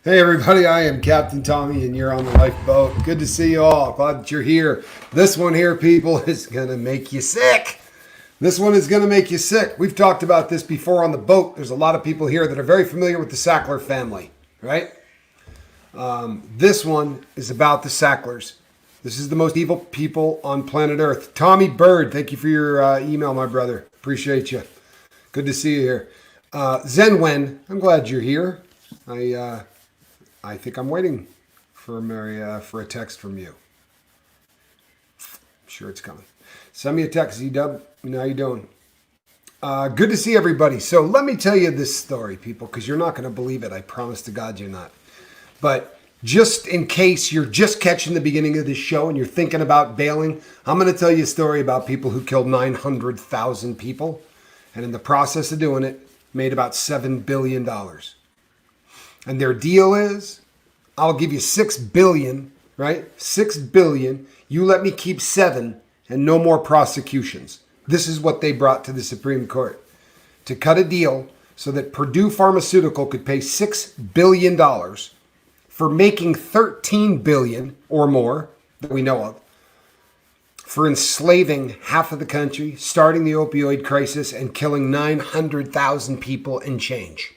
Hey everybody, I am Captain Tommy and you're on the lifeboat. Good to see you all. Glad that you're here. This one here, people, is going to make you sick. This one is going to make you sick. We've talked about this before on the boat. There's a lot of people here that are very familiar with the Sackler family, right? This one is about the Sacklers. This is the most evil people on planet Earth. Tommy Bird, thank you for your email, my brother. Appreciate you. Good to see you here. Zenwen, I'm glad you're here. I think I'm waiting for a text from you. I'm sure it's coming. Send me a text, ZDub. How you doing? Good to see everybody. So let me tell you this story, people, because you're not going to believe it. I promise to God you're not. But just in case you're just catching the beginning of this show and you're thinking about bailing, I'm going to tell you a story about people who killed 900,000 people. And in the process of doing it, made about $7 billion. And their deal is, I'll give you $6 billion, right? $6 billion. You let me keep 7 and no more prosecutions. This is what they brought to the Supreme Court. To cut a deal so that Purdue Pharmaceutical could pay $6 billion for making $13 billion or more that we know of, for enslaving half of the country, starting the opioid crisis, and killing 900,000 people and change.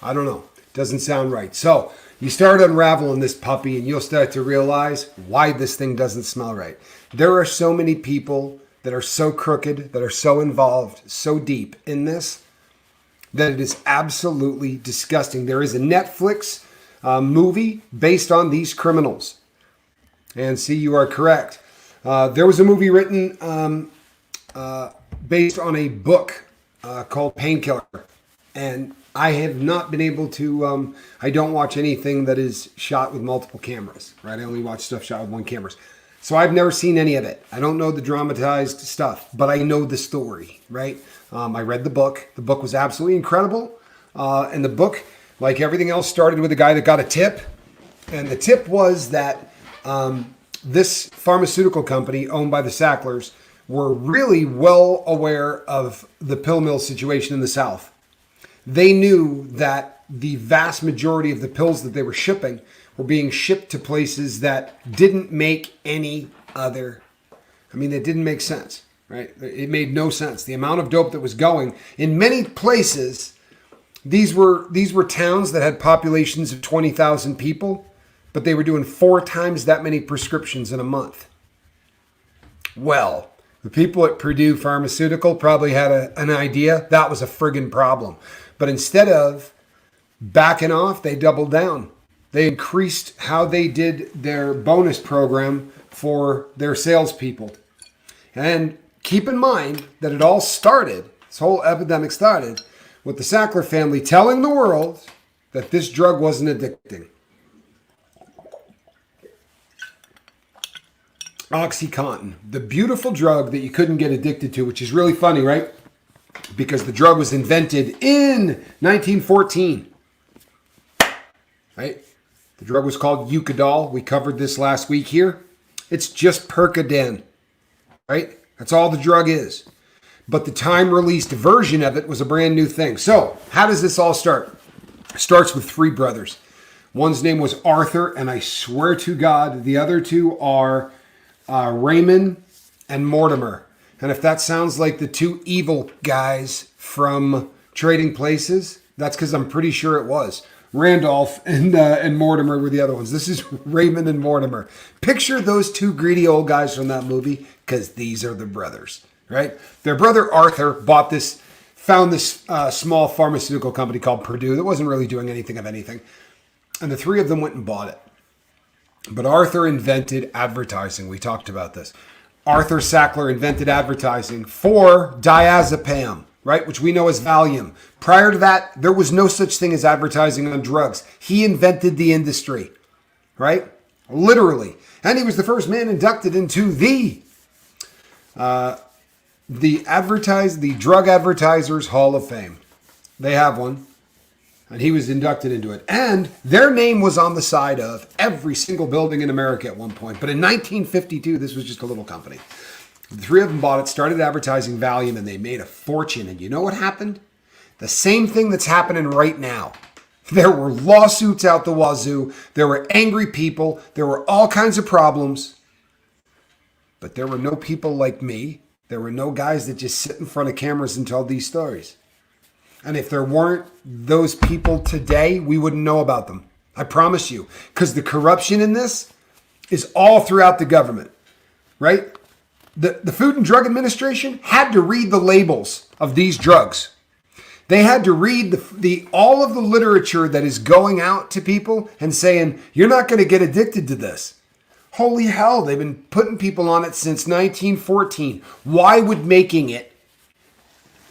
I don't know. Doesn't sound right. So you start unraveling this puppy and you'll start to realize why this thing doesn't smell right. There are so many people that are so crooked, that are so involved, so deep in this, that it is absolutely disgusting. There is a Netflix movie based on these criminals. And see, you are correct. There was a movie written based on a book called Painkiller. And I have not been able to, I don't watch anything that is shot with multiple cameras, right? I only watch stuff shot with one camera. So I've never seen any of it. I don't know the dramatized stuff, but I know the story, right? I read the book. The book was absolutely incredible. And the book, like everything else, started with a guy that got a tip. And the tip was that this pharmaceutical company owned by the Sacklers were really well aware of the pill mill situation in the South. They knew that the vast majority of the pills that they were shipping were being shipped to places that didn't make any other. I mean, it didn't make sense, right? It made no sense. The amount of dope that was going in many places, these were towns that had populations of 20,000 people, but they were doing 4 times that many prescriptions in a month. Well, the people at Purdue Pharmaceutical probably had an idea. That was a friggin' problem. But instead of backing off, they doubled down. They increased how they did their bonus program for their salespeople. And keep in mind that it all started, this whole epidemic started, with the Sackler family telling the world that this drug wasn't addicting. OxyContin, the beautiful drug that you couldn't get addicted to, which is really funny, right? Because the drug was invented in 1914, right? The drug was called Eucadol. We covered this last week here. It's just Percodan, right? That's all the drug is. But the time-released version of it was a brand new thing. So how does this all start? It starts with 3 brothers. One's name was Arthur, and I swear to God, the other 2 are Raymond and Mortimer. And if that sounds like the 2 evil guys from Trading Places, that's because I'm pretty sure it was. Randolph and Mortimer were the other ones. This is Raymond and Mortimer. Picture those 2 greedy old guys from that movie, because these are the brothers, right? Their brother Arthur found this small pharmaceutical company called Purdue that wasn't really doing anything of anything. And the 3 of them went and bought it. But Arthur invented advertising. We talked about this. Arthur Sackler invented advertising for diazepam, right? Which we know as Valium. Prior to that, there was no such thing as advertising on drugs. He invented the industry, right? Literally. And he was the first man inducted into the Drug Advertisers Hall of Fame. They have one. And he was inducted into it. And their name was on the side of every single building in America at one point. But in 1952, this was just a little company. The 3 of them bought it, started advertising Valium, and they made a fortune. And you know what happened? The same thing that's happening right now. There were lawsuits out the wazoo. There were angry people. There were all kinds of problems. But there were no people like me. There were no guys that just sit in front of cameras and tell these stories. And if there weren't those people today, we wouldn't know about them. I promise you. Because the corruption in this is all throughout the government, right? The Food and Drug Administration had to read the labels of these drugs. They had to read all of the literature that is going out to people and saying, you're not going to get addicted to this. Holy hell, they've been putting people on it since 1914. Why would making it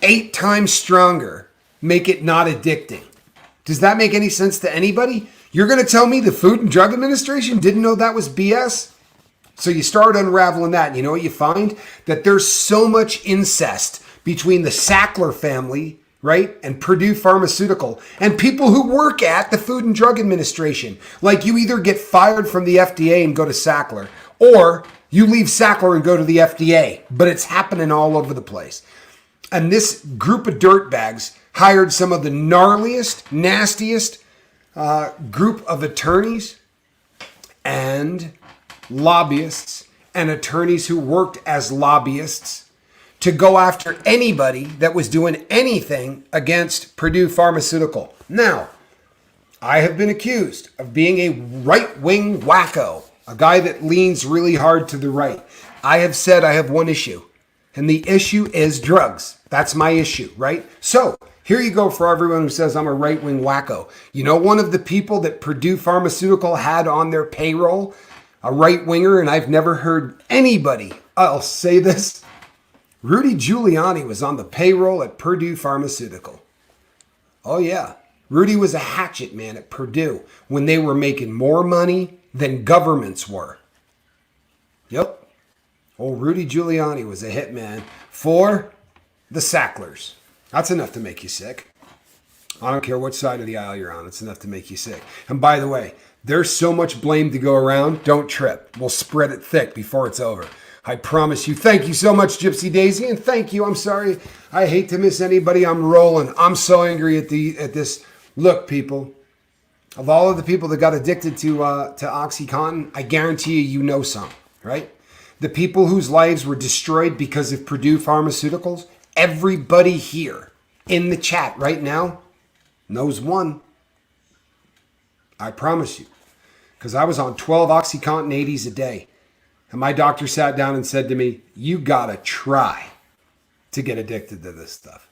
8 times stronger make it not addicting? Does that make any sense to anybody? You're going to tell me the Food and Drug Administration didn't know that was BS? So you start unraveling that, and you know what you find? That there's so much incest between the Sackler family, right, and Purdue Pharmaceutical, and people who work at the Food and Drug Administration. Like, you either get fired from the FDA and go to Sackler, or you leave Sackler and go to the FDA. But it's happening all over the place. And this group of dirtbags hired some of the gnarliest, nastiest group of attorneys and lobbyists and attorneys who worked as lobbyists to go after anybody that was doing anything against Purdue Pharmaceutical. Now, I have been accused of being a right-wing wacko, a guy that leans really hard to the right. I have said I have one issue, and the issue is drugs. That's my issue, right? So, here you go for everyone who says I'm a right-wing wacko. You know, one of the people that Purdue Pharmaceutical had on their payroll, a right-winger, and I've never heard anybody else say this, Rudy Giuliani was on the payroll at Purdue Pharmaceutical. Oh yeah, Rudy was a hatchet man at Purdue when they were making more money than governments were. Yep. Old Rudy Giuliani was a hitman for the Sacklers. That's enough to make you sick. I don't care what side of the aisle you're on. It's enough to make you sick. And by the way, there's so much blame to go around. Don't trip. We'll spread it thick before it's over. I promise you. Thank you so much, Gypsy Daisy. And thank you. I'm sorry. I hate to miss anybody. I'm rolling. I'm so angry at this. Look, people. Of all of the people that got addicted to OxyContin, I guarantee you know some, right? The people whose lives were destroyed because of Purdue Pharmaceuticals, everybody here in the chat right now knows one. I promise you. Because I was on 12 OxyContin 80s a day. And my doctor sat down and said to me, you got to try to get addicted to this stuff.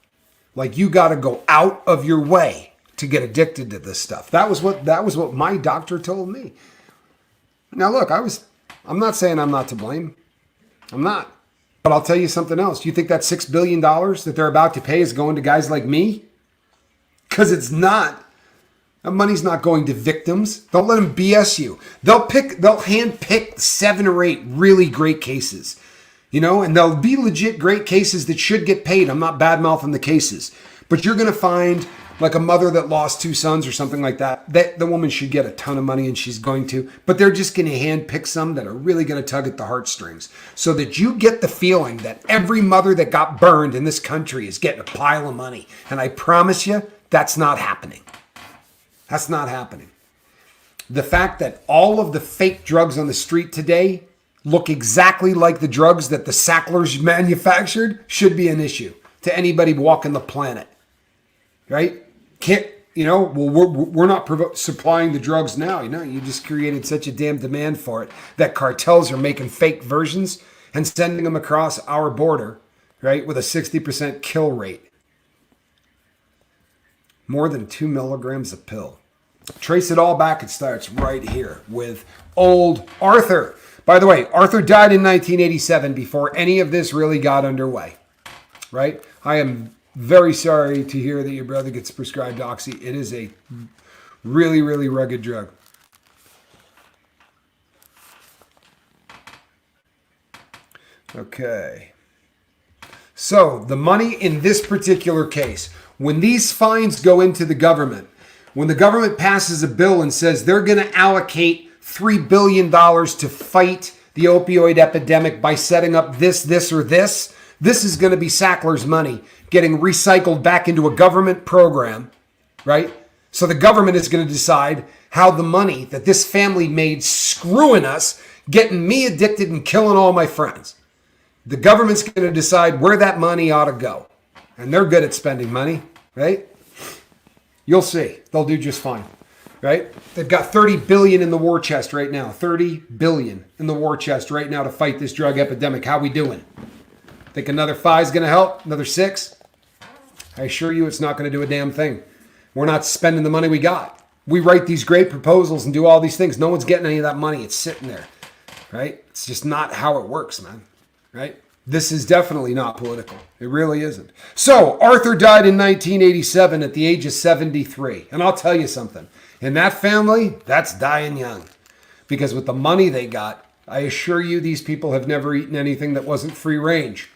Like, you got to go out of your way to get addicted to this stuff. That was what my doctor told me. Now, look, I'm not saying I'm not to blame. I'm not. But I'll tell you something else. You think that $6 billion that they're about to pay is going to guys like me? Because it's not. That money's not going to victims. Don't let them BS you. They'll handpick 7 or 8 really great cases, and they'll be legit great cases that should get paid. I'm not bad-mouthing the cases, but you're going to find like a mother that lost 2 sons or something like that. That the woman should get a ton of money, and she's going to, but they're just going to handpick some that are really going to tug at the heartstrings so that you get the feeling that every mother that got burned in this country is getting a pile of money. And I promise you, that's not happening. That's not happening. The fact that all of the fake drugs on the street today look exactly like the drugs that the Sacklers manufactured should be an issue to anybody walking the planet, right? We're not supplying the drugs now. You just created such a damn demand for it that cartels are making fake versions and sending them across our border, right, with a 60% kill rate. More than 2 milligrams a pill. Trace it all back. It starts right here with old Arthur. By the way, Arthur died in 1987 before any of this really got underway, right? I am very sorry to hear that your brother gets prescribed Oxy. It is a really, really rugged drug. Okay. So the money in this particular case, when these fines go into the government, when the government passes a bill and says they're going to allocate $3 billion to fight the opioid epidemic by setting up this, or this is going to be Sackler's money getting recycled back into a government program, right? So the government is going to decide how the money that this family made screwing us, getting me addicted and killing all my friends. The government's going to decide where that money ought to go. And they're good at spending money, right? You'll see. They'll do just fine, right? They've got 30 billion in the war chest right now. 30 billion in the war chest right now to fight this drug epidemic. How we doing? Think another 5 is going to help? Another 6? I assure you it's not going to do a damn thing. We're not spending the money we got. We write these great proposals and do all these things. No one's getting any of that money. It's sitting there, right? It's just not how it works, man, right? This is definitely not political. It really isn't. So Arthur died in 1987 at the age of 73. And I'll tell you something. In that family, that's dying young. Because with the money they got, I assure you these people have never eaten anything that wasn't free range.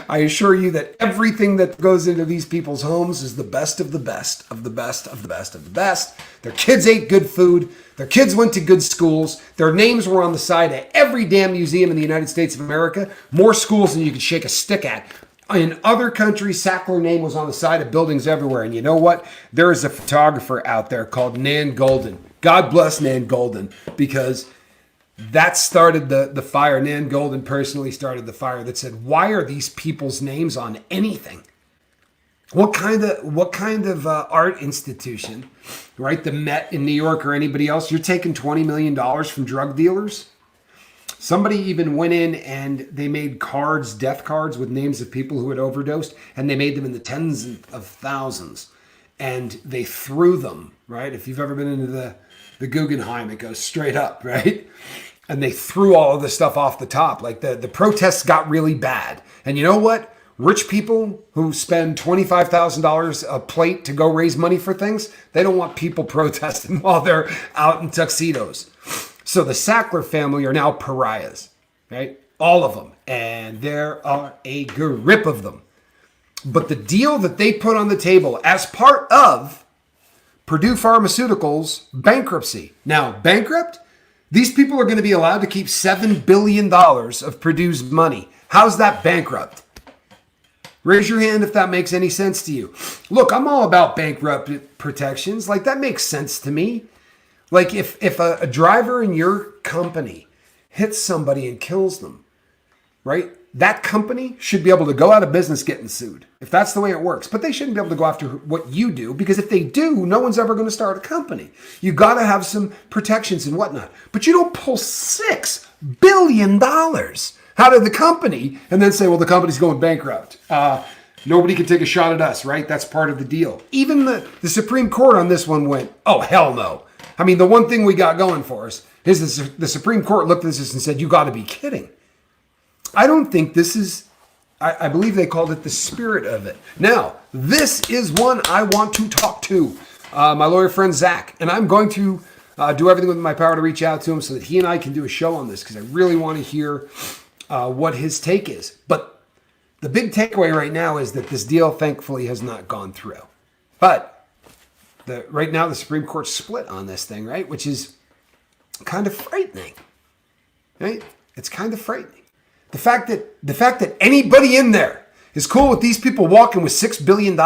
I assure you that everything that goes into these people's homes is the best of the best of the best of the best of the best. Their kids ate good food. Their kids went to good schools. Their names were on the side of every damn museum in the United States of America. More schools than you could shake a stick at. In other countries, Sackler name was on the side of buildings everywhere. And you know what? There is a photographer out there called Nan Golden. God bless Nan Golden, because that started the fire. Nan Golden personally started the fire that said, why are these people's names on anything? What kind of art institution, right? The Met in New York or anybody else, you're taking $20 million from drug dealers? Somebody even went in and they made cards, death cards with names of people who had overdosed, and they made them in the tens of thousands. And they threw them, right? If you've ever been into the Guggenheim, it goes straight up, right? And they threw all of this stuff off the top. Like the protests got really bad. And you know what? Rich people who spend $25,000 a plate to go raise money for things, they don't want people protesting while they're out in tuxedos. So the Sackler family are now pariahs, right? All of them. And there are a grip of them. But the deal that they put on the table as part of Purdue Pharmaceuticals bankruptcy. Now, bankrupt? These people are going to be allowed to keep $7 billion of Purdue's money. How's that bankrupt? Raise your hand if that makes any sense to you. Look, I'm all about bankrupt protections. Like, that makes sense to me. Like, if a driver in your company hits somebody and kills them, right? That company should be able to go out of business getting sued, if that's the way it works. But they shouldn't be able to go after what you do, because if they do, no one's ever going to start a company. You got to have some protections and whatnot. But you don't pull $6 billion out of the company and then say, well, the company's going bankrupt. Nobody can take a shot at us, right? That's part of the deal. Even the Supreme Court on this one went, oh, hell no. I mean, the one thing we got going for us is the Supreme Court looked at this and said, you got to be kidding. I don't think this is, I believe they called it the spirit of it. Now, this is one I want to talk to my lawyer friend, Zach, and I'm going to do everything within my power to reach out to him so that he and I can do a show on this, because I really want to hear what his take is. But the big takeaway right now is that this deal, thankfully, has not gone through. But right now, the Supreme Court's split on this thing, right? Which is kind of frightening, right? It's kind of frightening. The fact that anybody in there is cool with these people walking with $6 billion.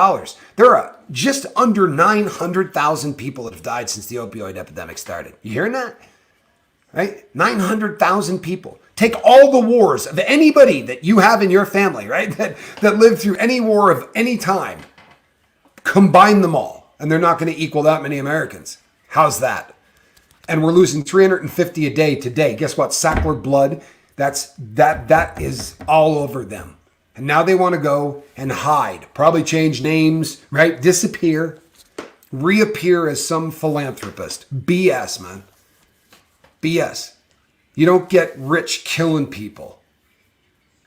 There are just under 900,000 people that have died since the opioid epidemic started. You hearing that? Right? 900,000 people. Take all the wars of anybody that you have in your family, right? That lived through any war of any time. Combine them all. And they're not going to equal that many Americans. How's that? And we're losing 350 a day today. Guess what? Sackler blood. That is all over them. And now they want to go and hide. Probably change names, right? Disappear. Reappear as some philanthropist. BS, man. BS. You don't get rich killing people,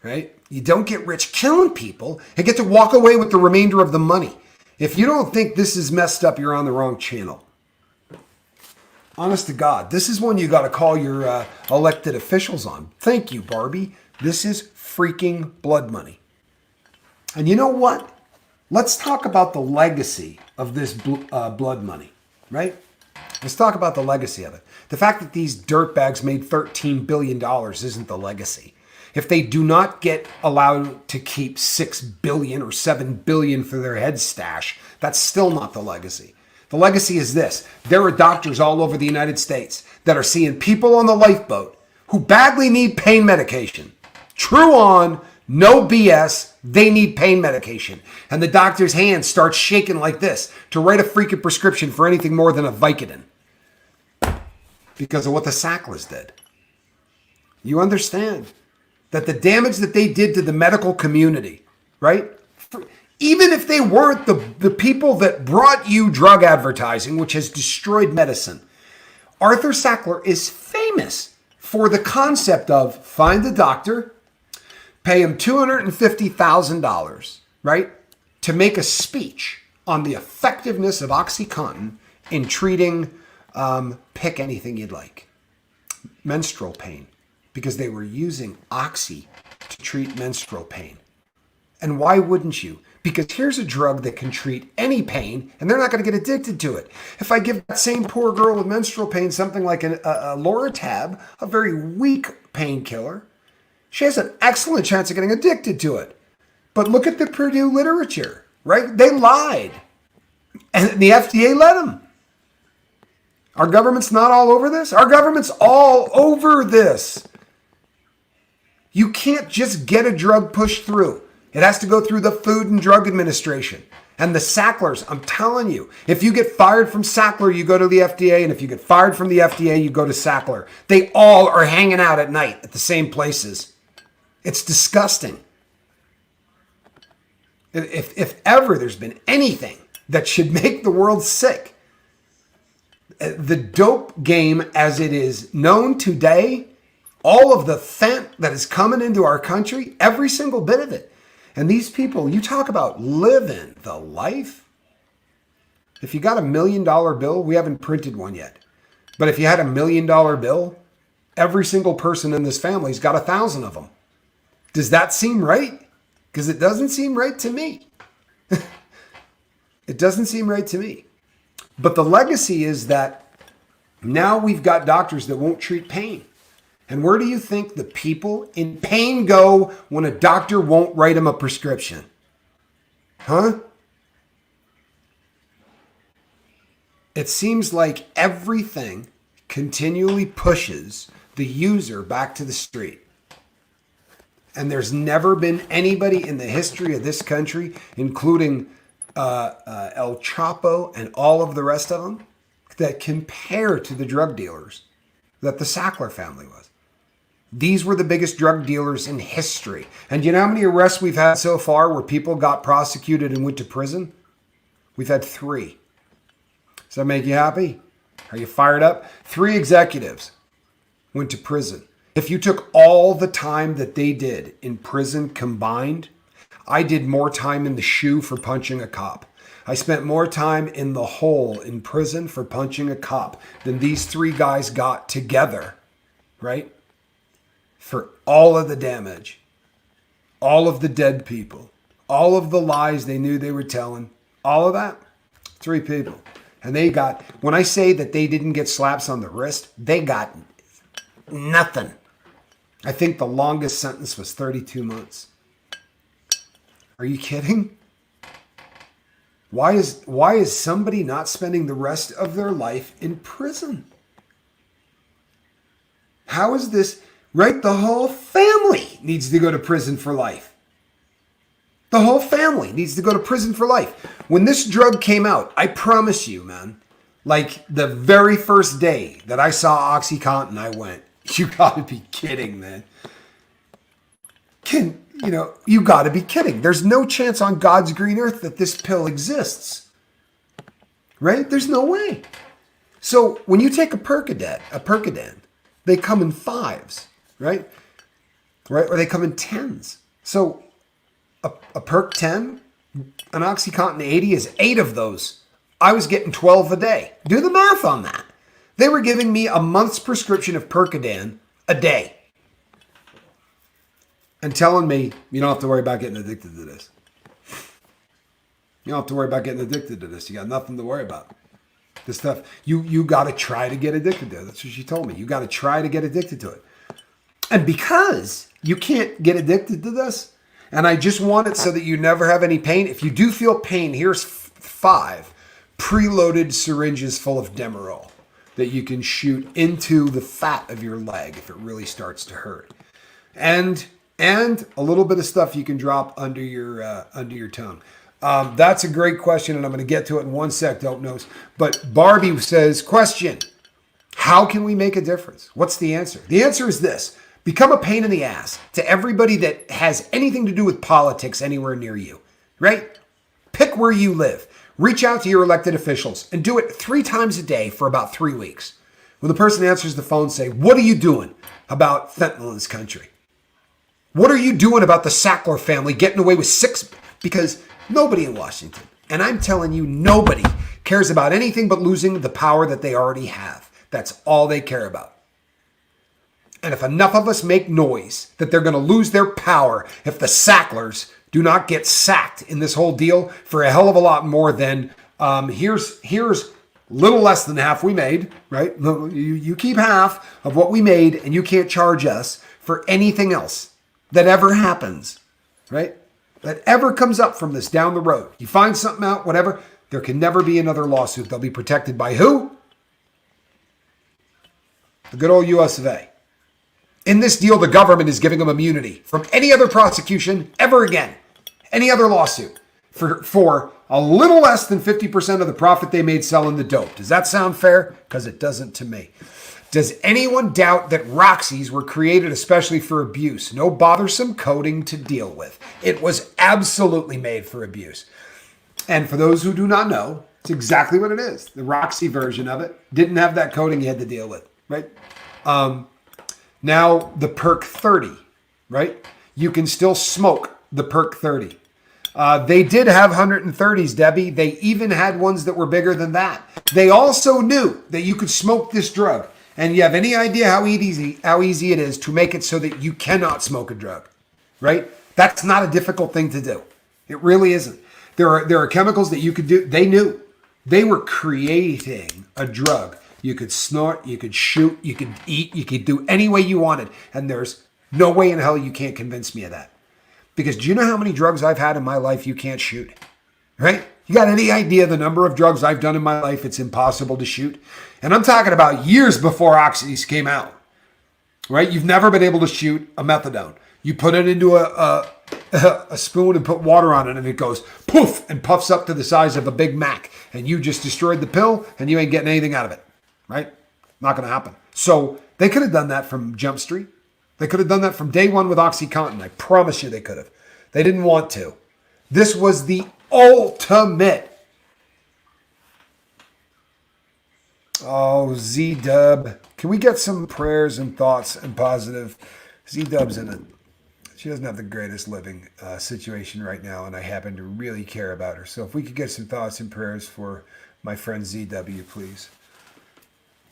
right? You don't get rich killing people and get to walk away with the remainder of the money. If you don't think this is messed up, you're on the wrong channel. Honest to God, this is one you got to call your elected officials on. Thank you, Barbie. This is freaking blood money. And you know what? Let's talk about the legacy of this blood money, right? Let's talk about the legacy of it. The fact that these dirtbags made $13 billion isn't the legacy. If they do not get allowed to keep $6 billion or $7 billion for their head stash, that's still not the legacy. The legacy is this. There are doctors all over the United States that are seeing people on the lifeboat who badly need pain medication. True on, no BS, they need pain medication. And the doctor's hand starts shaking like this to write a freaking prescription for anything more than a Vicodin. Because of what the Sacklers did. You understand that the damage that they did to the medical community, right? Even if they weren't the people that brought you drug advertising, which has destroyed medicine, Arthur Sackler is famous for the concept of find a doctor, pay him $250,000, right, to make a speech on the effectiveness of OxyContin in treating, pick anything you'd like, menstrual pain, because they were using Oxy to treat menstrual pain. And why wouldn't you? Because here's a drug that can treat any pain, and they're not going to get addicted to it. If I give that same poor girl with menstrual pain something like a Loratab, a very weak painkiller, she has an excellent chance of getting addicted to it. But look at the Purdue literature, right? They lied, and the FDA let them. Our government's not all over this? Our government's all over this. You can't just get a drug pushed through. It has to go through the Food and Drug Administration. And the Sacklers, I'm telling you, if you get fired from Sackler, you go to the FDA. And if you get fired from the FDA, you go to Sackler. They all are hanging out at night at the same places. It's disgusting. If ever there's been anything that should make the world sick, the dope game as it is known today, all of the fent that is coming into our country, every single bit of it. And these people, you talk about living the life. If you got $1 million bill, we haven't printed one yet. But if you had $1 million bill, every single person in this family's got 1,000 of them. Does that seem right? Because it doesn't seem right to me. It doesn't seem right to me. But the legacy is that now we've got doctors that won't treat pain. And where do you think the people in pain go when a doctor won't write them a prescription? Huh? It seems like everything continually pushes the user back to the street. And there's never been anybody in the history of this country, including El Chapo and all of the rest of them, that compare to the drug dealers that the Sackler family was. These were the biggest drug dealers in history. And you know how many arrests we've had so far where people got prosecuted and went to prison? We've had 3. Does that make you happy? Are you fired up? 3 executives went to prison. If you took all the time that they did in prison combined, I did more time in the shoe for punching a cop. I spent more time in the hole in prison for punching a cop than these 3 guys got together, right? For all of the damage, all of the dead people, all of the lies they knew they were telling, all of that, 3 people. And they got, when I say that they didn't get slaps on the wrist, they got nothing. I think the longest sentence was 32 months. Are you kidding? Why is somebody not spending the rest of their life in prison? How is this? Right? The whole family needs to go to prison for life. The whole family needs to go to prison for life. When this drug came out, I promise you, man, like the very first day that I saw OxyContin, I went, you gotta be kidding, man. You gotta be kidding. There's no chance on God's green earth that this pill exists. Right? There's no way. So when you take a Percodan, they come in 5s. Right? Or they come in 10s. So a Perc 10, an OxyContin 80 is 8 of those. I was getting 12 a day. Do the math on that. They were giving me a month's prescription of Percodan a day. And telling me, you don't have to worry about getting addicted to this. You don't have to worry about getting addicted to this. You got nothing to worry about. This stuff, you got to try to get addicted to it. That's what she told me. You got to try to get addicted to it. And because you can't get addicted to this, and I just want it so that you never have any pain. If you do feel pain, here's 5 preloaded syringes full of Demerol that you can shoot into the fat of your leg if it really starts to hurt. And a little bit of stuff you can drop under your tongue. That's a great question, and I'm going to get to it in one sec, Dope Nose. But Barbie says, question, how can we make a difference? What's the answer? The answer is this. Become a pain in the ass to everybody that has anything to do with politics anywhere near you, right? Pick where you live. Reach out to your elected officials and do it 3 times a day for about 3 weeks. When the person answers the phone, say, what are you doing about fentanyl in this country? What are you doing about the Sackler family getting away with 6? Because nobody in Washington, and I'm telling you, nobody cares about anything but losing the power that they already have. That's all they care about. And if enough of us make noise that they're going to lose their power if the Sacklers do not get sacked in this whole deal for a hell of a lot more than here's little less than half we made, right? You keep half of what we made and you can't charge us for anything else that ever happens, right? That ever comes up from this down the road. You find something out, whatever, there can never be another lawsuit. They'll be protected by who? The good old U.S.A. In this deal, the government is giving them immunity from any other prosecution ever again, any other lawsuit for a little less than 50% of the profit they made selling the dope. Does that sound fair? Because it doesn't to me. Does anyone doubt that Roxys were created especially for abuse? No bothersome coding to deal with. It was absolutely made for abuse. And for those who do not know, it's exactly what it is. The Roxy version of it didn't have that coding you had to deal with, right? Now, the Perk 30, right? You can still smoke the Perk 30. They did have 130s, Debbie. They even had ones that were bigger than that. They also knew that you could smoke this drug. And you have any idea how easy it is to make it so that you cannot smoke a drug, right? That's not a difficult thing to do. It really isn't. There are chemicals that you could do. They knew. They were creating a drug. You could snort, you could shoot, you could eat, you could do any way you wanted. And there's no way in hell you can't convince me of that. Because do you know how many drugs I've had in my life you can't shoot? Right? You got any idea the number of drugs I've done in my life it's impossible to shoot? And I'm talking about years before oxys came out. Right? You've never been able to shoot a methadone. You put it into a spoon and put water on it and it goes poof and puffs up to the size of a Big Mac. And you just destroyed the pill and you ain't getting anything out of it. Right? Not going to happen. So they could have done that from Jump Street. They could have done that from day one with OxyContin. I promise you they could have. They didn't want to. This was the ultimate. Oh, ZDub. Can we get some prayers and thoughts and positive? ZDub's in it. She doesn't have the greatest living situation right now, and I happen to really care about her. So if we could get some thoughts and prayers for my friend ZW, please.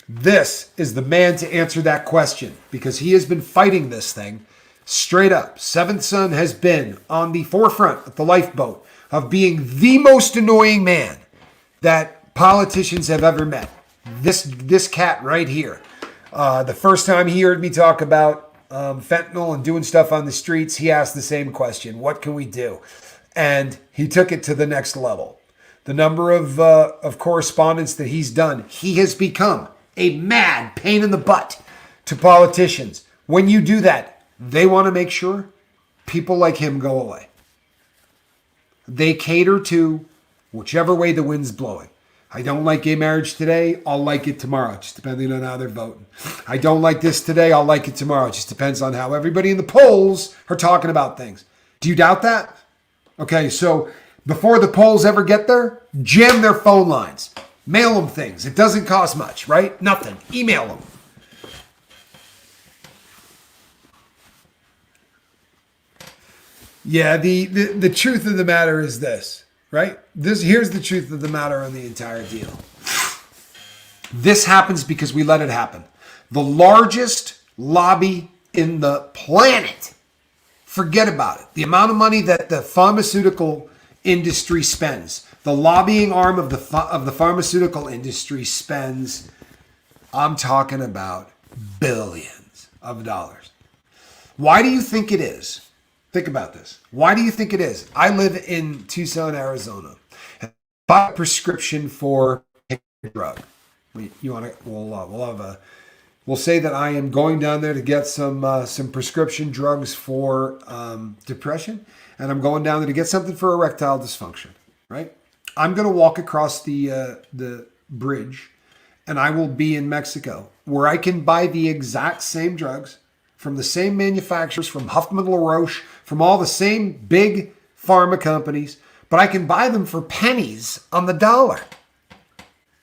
This is the man to answer that question because he has been fighting this thing straight up. Seventh Son has been on the forefront of the lifeboat of being the most annoying man that politicians have ever met. This cat right here. The first time he heard me talk about fentanyl and doing stuff on the streets, he asked the same question. What can we do? And he took it to the next level. The number of correspondence that he's done, he has become a mad pain in the butt to politicians. When you do that, they want to make sure people like him go away. They cater to whichever way the wind's blowing. I don't like gay marriage today. I'll like it tomorrow, just depending on how they're voting. I don't like this today. I'll like it tomorrow. It just depends on how everybody in the polls are talking about things. Do you doubt that? Okay, so before the polls ever get there, jam their phone lines. Mail them things. It doesn't cost much, right? Nothing. Email them. Yeah, the truth of the matter is this, right? Here's the truth of the matter on the entire deal. This happens because we let it happen. The largest lobby in the planet. Forget about it. The amount of money that the pharmaceutical industry spends. The lobbying arm of the pharmaceutical industry spends, I'm talking about billions of dollars. Why do you think it is? Think about this. Why do you think it is? I live in Tucson, Arizona. buy a prescription for a drug. You want to? We'll say that I am going down there to get some prescription drugs for depression, and I'm going down there to get something for erectile dysfunction. Right? I'm going to walk across the bridge, and I will be in Mexico, where I can buy the exact same drugs from the same manufacturers, from Huffman LaRoche, from all the same big pharma companies, but I can buy them for pennies on the dollar.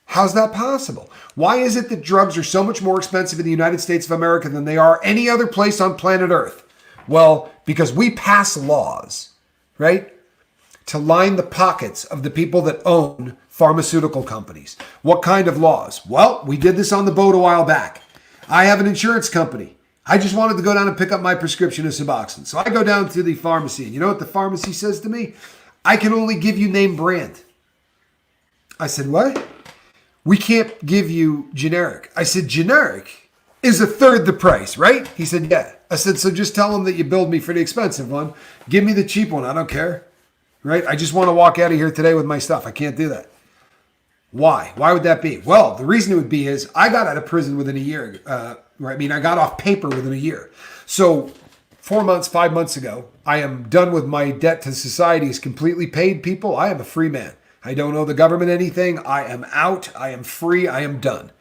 How's that possible? Why is it that drugs are so much more expensive in the United States of America than they are any other place on planet Earth? Well, because we pass laws, right, to line the pockets of the people that own pharmaceutical companies. What kind of laws? Well, we did this on the boat a while back. I have an insurance company. I just wanted to go down and pick up my prescription of Suboxone. So I go down to the pharmacy, and you know what the pharmacy says to me? I can only give you name brand. I said, what? We can't give you generic. I said, generic is a third the price, right? He said, yeah. I said, so just tell them that you billed me for the expensive one. Give me the cheap one. I don't care, right? I just want to walk out of here today with my stuff. I can't do that. Why? Why would that be? Well, the reason it would be is I got out of prison within a year. I got off paper within a year. So 4 months, 5 months ago, I am done with my debt to society is completely paid, people. I am a free man. I don't owe the government anything. I am out. I am free. I am done.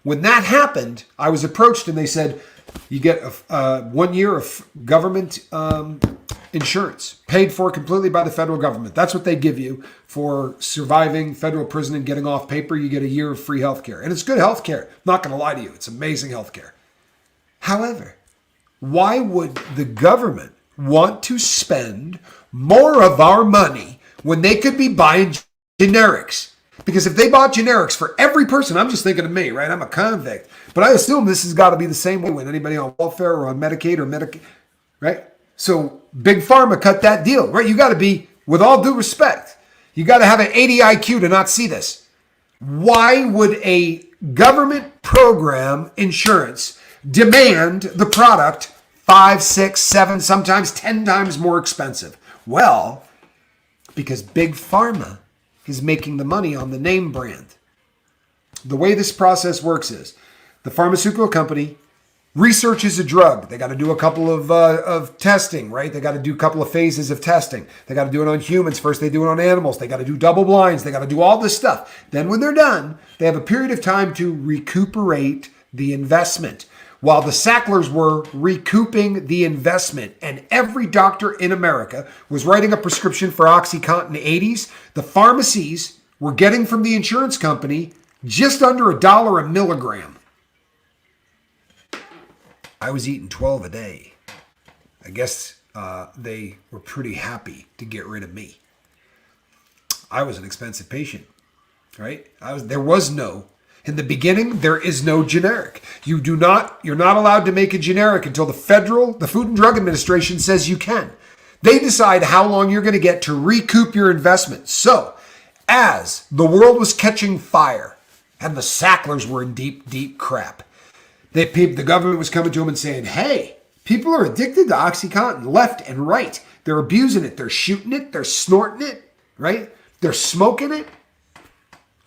When that happened, I was approached and they said, you get 1 year of government insurance paid for completely by the federal government. That's what they give you for surviving federal prison and getting off paper. You get a year of free health care. And it's good health care. Not going to lie to you. It's amazing health care. However, why would the government want to spend more of our money when they could be buying generics? Because if they bought generics for every person, I'm just thinking of me, right? I'm a convict. But I assume this has got to be the same way with anybody on welfare or on Medicaid or Medicaid, right? So Big Pharma cut that deal, right? You got to be, with all due respect, you got to have an 80 IQ to not see this. Why would a government program insurance demand the product 5, 6, 7, sometimes 10 times more expensive? Well, because Big Pharma is making the money on the name brand. The way this process works is the pharmaceutical company researches a drug. They got to do a couple of testing, right? They got to do a couple of phases of testing. They got to do it on humans. First, they do it on animals. They got to do double blinds. They got to do all this stuff. Then when they're done, they have a period of time to recuperate the investment. While the Sacklers were recouping the investment and every doctor in America was writing a prescription for OxyContin in the 80s, the pharmacies were getting from the insurance company just under $1 a milligram. I was eating 12 a day. I guess they were pretty happy to get rid of me. I was an expensive patient, right? In the beginning, there is no generic. You're not allowed to make a generic until the Food and Drug Administration says you can. They decide how long you're going to get to recoup your investment. So, as the world was catching fire and the Sacklers were in deep, deep crap, the government was coming to them and saying, hey, people are addicted to OxyContin left and right. They're abusing it. They're shooting it. They're snorting it, right? They're smoking it.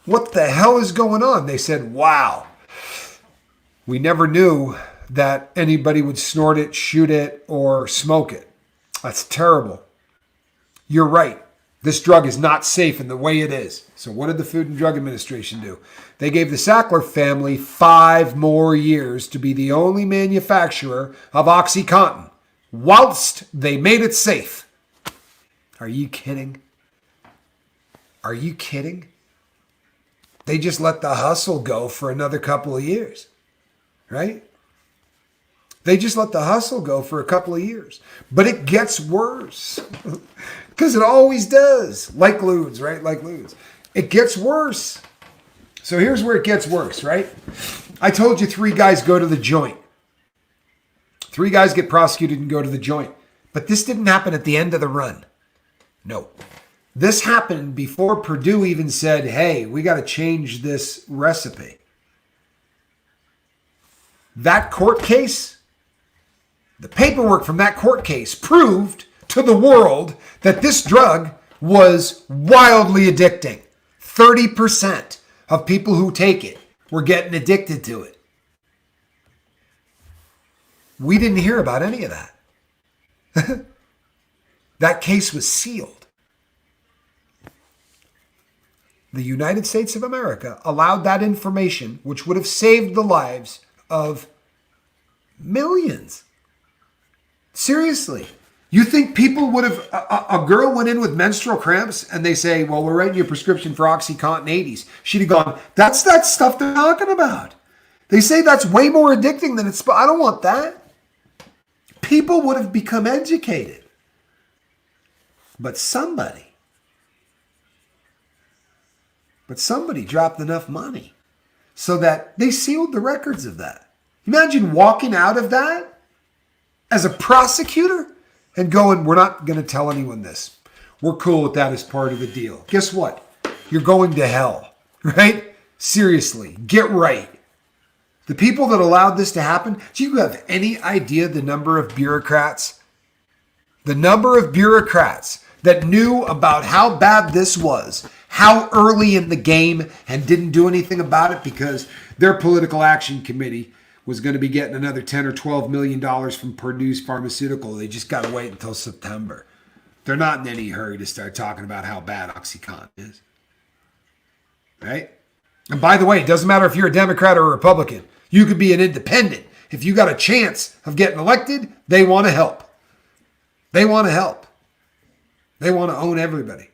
What the hell is going on? They said, wow, we never knew that anybody would snort it, shoot it, or smoke it. That's terrible. You're right. This drug is not safe in the way it is. So what did the Food and Drug Administration do? They gave the Sackler family 5 more years to be the only manufacturer of OxyContin, whilst they made it safe. Are you kidding? Are you kidding? They just let the hustle go for another couple of years, right? They just let the hustle go for a couple of years. But it gets worse because it always does. Like Ludes, right? Like Ludes. It gets worse. So here's where it gets worse, right? I told you 3 guys go to the joint. 3 guys get prosecuted and go to the joint. But this didn't happen at the end of the run. No. This happened before Purdue even said, hey, we got to change this recipe. That court case, the paperwork from that court case proved to the world that this drug was wildly addicting. 30% of people who take it were getting addicted to it. We didn't hear about any of that. That case was sealed. The United States of America allowed that information, which would have saved the lives of millions. Seriously. You think people would have, a girl went in with menstrual cramps and they say, well, we're writing you a prescription for OxyContin 80s. She'd have gone, that's that stuff they're talking about. They say that's way more addicting than it's, I don't want that. People would have become educated. But somebody dropped enough money so that they sealed the records of that. Imagine walking out of that as a prosecutor and going, we're not going to tell anyone this. We're cool with that as part of the deal. Guess what? You're going to hell, right? Seriously, get right. The people that allowed this to happen, do you have any idea the number of bureaucrats? The number of bureaucrats that knew about how bad this was, how early in the game, and didn't do anything about it because their political action committee was going to be getting another $10 or $12 million from Purdue's Pharmaceutical. They just got to wait until September. They're not in any hurry to start talking about how bad OxyContin is. Right? And by the way, it doesn't matter if you're a Democrat or a Republican. You could be an independent. If you got a chance of getting elected, they want to help. They want to help. They want to own everybody.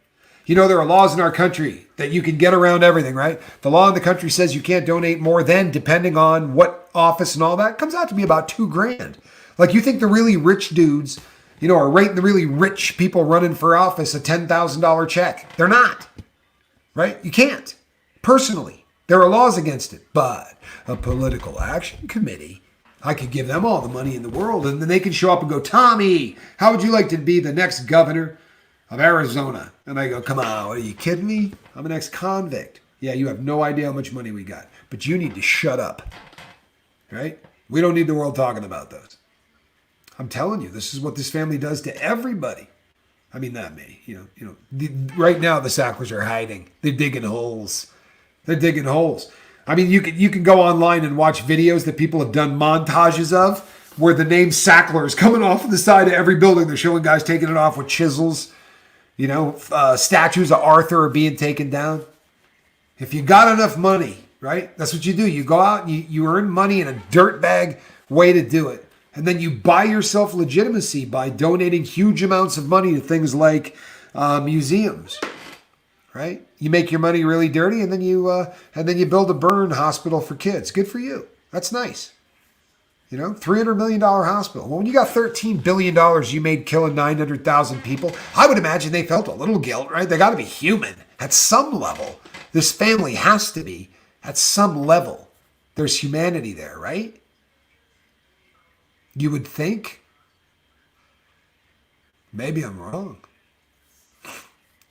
You know, there are laws in our country that you can get around everything, right? The law in the country says you can't donate more than, depending on what office and all that, it comes out to be about $2,000. Like, you think the really rich dudes, you know, are writing the really rich people running for office a $10,000 check. They're not, right? You can't. Personally, there are laws against it. But a political action committee, I could give them all the money in the world, and then they can show up and go, Tommy, how would you like to be the next governor of Arizona? And I go, come on, are you kidding me? I'm an ex-convict. Yeah, you have no idea how much money we got, but you need to shut up, right? We don't need the world talking about those. I'm telling you, this is what this family does to everybody. I mean, not me. Right now the Sacklers are hiding. They're digging holes. They're digging holes. I mean, you can go online and watch videos that people have done montages of where the name Sacklers coming off of the side of every building. They're showing guys taking it off with chisels. You know, statues of Arthur are being taken down. If you got enough money, right? That's what you do. You go out and you earn money in a dirtbag way to do it. And then you buy yourself legitimacy by donating huge amounts of money to things like museums, right? You make your money really dirty, and then you build a burn hospital for kids. Good for you. That's nice. You know, $300 million hospital. Well, when you got $13 billion you made killing 900,000 people, I would imagine they felt a little guilt, right? They got to be human at some level. This family has to be at some level. There's humanity there, right? You would think. Maybe I'm wrong.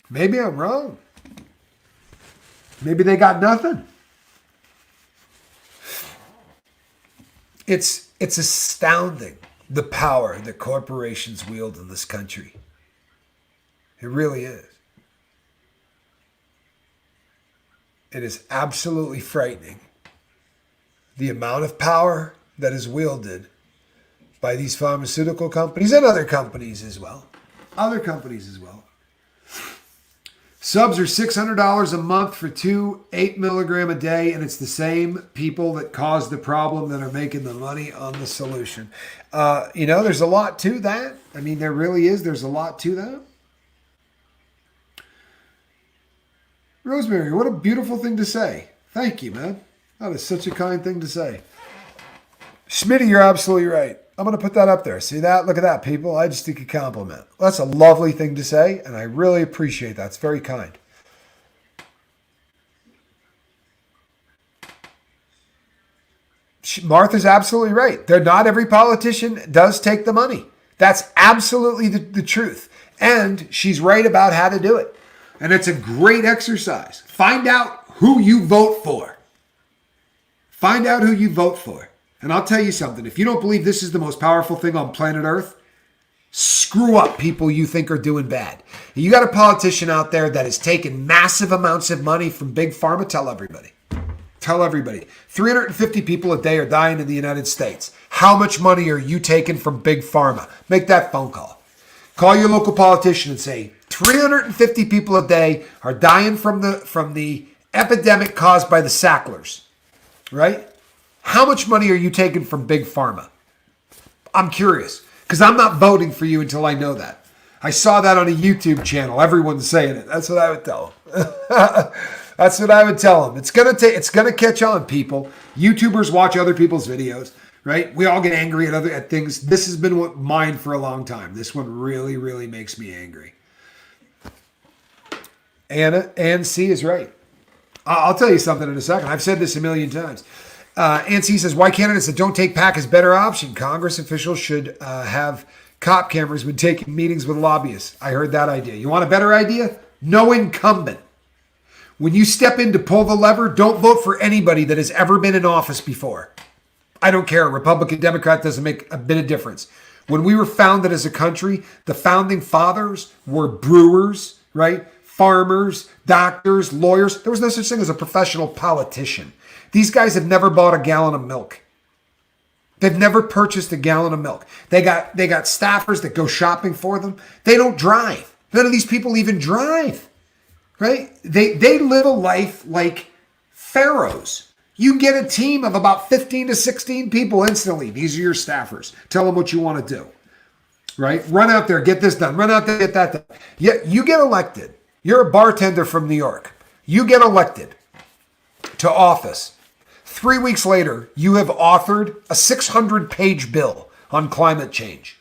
Maybe I'm wrong. Maybe they got nothing. It's astounding, the power that corporations wield in this country. It really is. It is absolutely frightening, the amount of power that is wielded by these pharmaceutical companies and other companies as well. Subs are $600 a month for 2 8 milligram a day, and it's the same people that caused the problem that are making the money on the solution. There's a lot to that. I mean, there really is. There's a lot to that. Rosemary, what a beautiful thing to say. Thank you, man. That is such a kind thing to say. Schmitty, you're absolutely right. I'm going to put that up there. See that? Look at that, people. I just think a compliment. Well, that's a lovely thing to say, and I really appreciate that. It's very kind. Martha's absolutely right. Not every politician does take the money. That's absolutely the truth. And she's right about how to do it. And it's a great exercise. Find out who you vote for. Find out who you vote for. And I'll tell you something. If you don't believe this is the most powerful thing on planet Earth, Screw up people you think are doing bad. You got a politician out there that is taking massive amounts of money from Big Pharma. Tell everybody. Tell everybody. 350 people a day are dying in the United States. How much money are you taking from Big Pharma? Make that phone call. Call your local politician and say, 350 people a day are dying from the epidemic caused by the Sacklers. Right? How much money are you taking from Big Pharma? I'm curious. Because I'm not voting for you until I know that. I saw that on a YouTube channel. Everyone's saying it. That's what I would tell them. That's what I would tell them. It's gonna catch on, people. YouTubers watch other people's videos, right? We all get angry at things. This has been mine for a long time. This one really, really makes me angry. Ann C is right. I'll tell you something in a second. I've said this a million times. Nancy says, why candidates that don't take PAC is better option? Congress officials should have cop cameras when taking meetings with lobbyists. I heard that idea. You want a better idea? No incumbent. When you step in to pull the lever, don't vote for anybody that has ever been in office before. I don't care. Republican, Democrat doesn't make a bit of difference. When we were founded as a country, the founding fathers were brewers, right? Farmers, doctors, lawyers. There was no such thing as a professional politician. These guys have never bought a gallon of milk. They've never purchased a gallon of milk. They got staffers that go shopping for them. They don't drive. None of these people even drive, right? They live a life like pharaohs. You get a team of about 15 to 16 people instantly. These are your staffers. Tell them what you want to do, right? Run out there, get this done. Run out there, get that done. Yeah, you get elected. You're a bartender from New York. You get elected to office. 3 weeks later, you have authored a 600-page bill on climate change.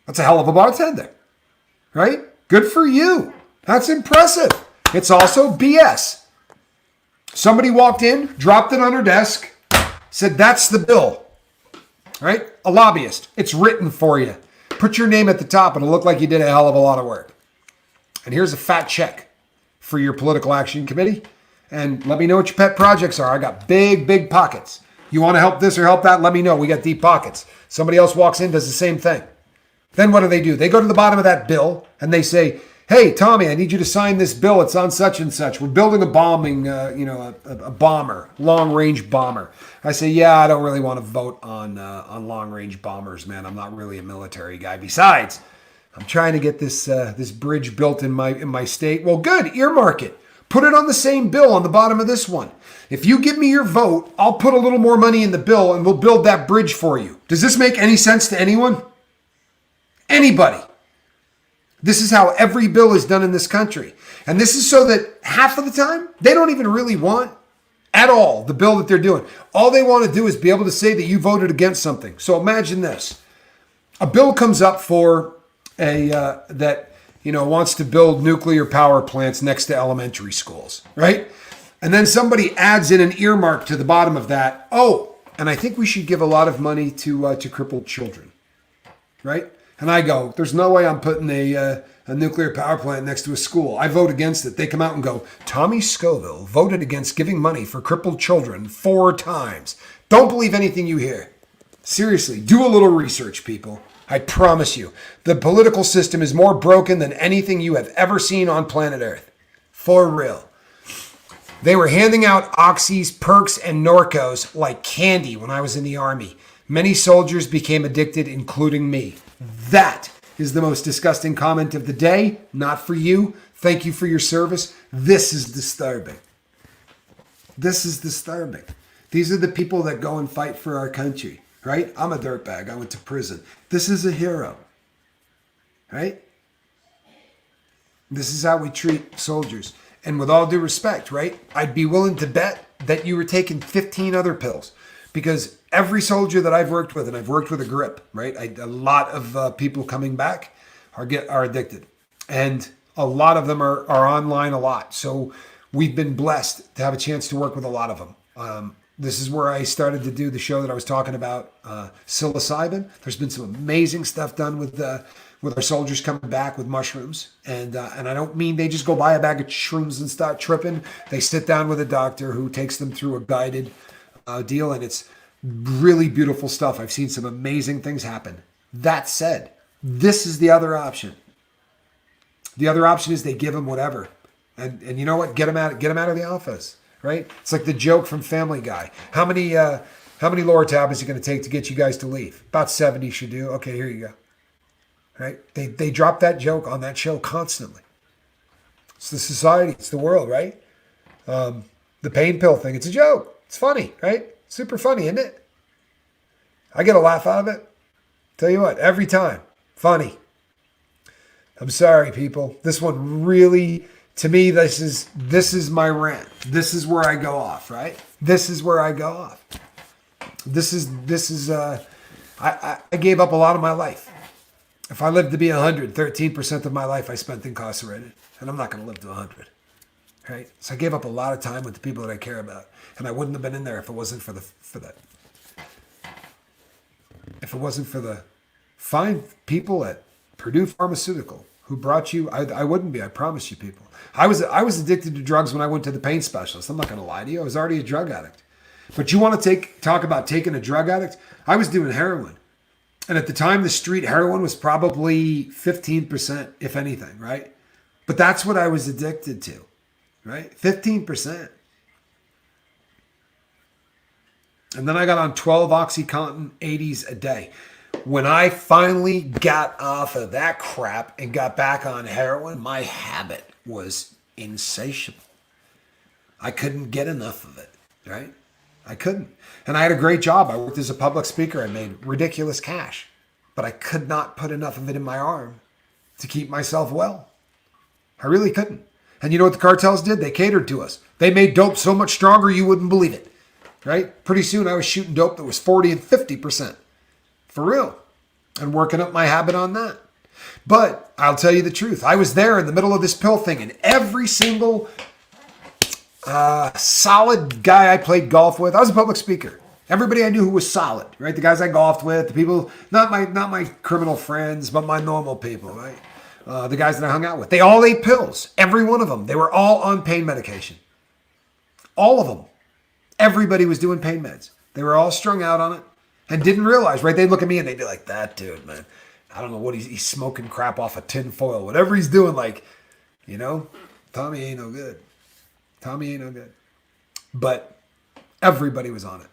That's a hell of a bartender, right? Good for you. That's impressive. It's also BS. Somebody walked in, dropped it on her desk, said, that's the bill, right? A lobbyist. It's written for you. Put your name at the top and it'll look like you did a hell of a lot of work. And here's a fat check for your political action committee. And let me know what your pet projects are. I got big, big pockets. You want to help this or help that? Let me know. We got deep pockets. Somebody else walks in, does the same thing. Then what do? They go to the bottom of that bill and they say, hey, Tommy, I need you to sign this bill. It's on such and such. We're building a bombing, a bomber, long-range bomber. I say, yeah, I don't really want to vote on long-range bombers, man. I'm not really a military guy. Besides, I'm trying to get this bridge built in my state. Well, good. Earmark it. Put it on the same bill on the bottom of this one. If you give me your vote, I'll put a little more money in the bill and we'll build that bridge for you. Does this make any sense to anyone? Anybody? This is how every bill is done in this country. And this is so that half of the time, they don't even really want at all the bill that they're doing. All they want to do is be able to say that you voted against something. So imagine this. A bill comes up for wants to build nuclear power plants next to elementary schools, right? And then somebody adds in an earmark to the bottom of that. Oh, and I think we should give a lot of money to crippled children, right? And I go, there's no way I'm putting a nuclear power plant next to a school. I vote against it. They come out and go, Tommy Scoville voted against giving money for crippled children 4 times. Don't believe anything you hear. Seriously, do a little research, people. I promise you, the political system is more broken than anything you have ever seen on planet Earth. For real. They were handing out oxys, perks, and Norcos like candy when I was in the Army. Many soldiers became addicted, including me. That is the most disgusting comment of the day. Not for you. Thank you for your service. This is disturbing. This is disturbing. These are the people that go and fight for our country. Right? I'm a dirtbag. I went to prison. This is a hero. Right? This is how we treat soldiers. And with all due respect, right? I'd be willing to bet that you were taking 15 other pills. Because every soldier that I've worked with, and I've worked with a grip, right? A lot of people coming back are addicted. And a lot of them are online a lot. So we've been blessed to have a chance to work with a lot of them. This is where I started to do the show that I was talking about, psilocybin. There's been some amazing stuff done with our soldiers coming back with mushrooms. And I don't mean they just go buy a bag of shrooms and start tripping. They sit down with a doctor who takes them through a guided deal. And it's really beautiful stuff. I've seen some amazing things happen. That said, This is the other option. The other option is they give them whatever. And you know what? Get them out of the office, right? It's like the joke from Family Guy. How many lower tab is it going to take to get you guys to leave? About 70 should do. Okay, here you go. Right? They drop that joke on that show constantly. It's the society. It's the world, right? The pain pill thing. It's a joke. It's funny, right? Super funny, isn't it? I get a laugh out of it. Tell you what, every time. Funny. I'm sorry, people. This one really, to me, this is my rant. This is where I go off, right? This is where I go off. I gave up a lot of my life. If I lived to be 100, 13% of my life I spent incarcerated. And I'm not going to live to 100. Right? So I gave up a lot of time with the people that I care about. And I wouldn't have been in there if it wasn't for the fine people at Purdue Pharmaceutical who brought you. I wouldn't be. I promise you, people. I was addicted to drugs when I went to the pain specialist. I'm not going to lie to you. I was already a drug addict. But you want to talk about taking a drug addict? I was doing heroin. And at the time, the street heroin was probably 15%, if anything, right? But that's what I was addicted to, right? 15%. And then I got on 12 OxyContin 80s a day. When I finally got off of that crap and got back on heroin, my habit was insatiable. I couldn't get enough of it, right? I couldn't. And I had a great job. I worked as a public speaker. I made ridiculous cash. But I could not put enough of it in my arm to keep myself well. I really couldn't. And you know what the cartels did? They catered to us. They made dope so much stronger you wouldn't believe it. Right? Pretty soon I was shooting dope that was 40 and 50%. For real. And working up my habit on that. But I'll tell you the truth. I was there in the middle of this pill thing, and every single solid guy I played golf with, I was a public speaker. Everybody I knew who was solid, right? The guys I golfed with, the people, not my criminal friends, but my normal people, right? The guys that I hung out with. They all ate pills. Every one of them. They were all on pain medication. All of them. Everybody was doing pain meds. They were all strung out on it and didn't realize, right? They'd look at me and they'd be like, that dude, man, I don't know what he's smoking crap off a tin foil. Whatever he's doing, like, you know, Tommy ain't no good. Tommy ain't no good. But everybody was on it.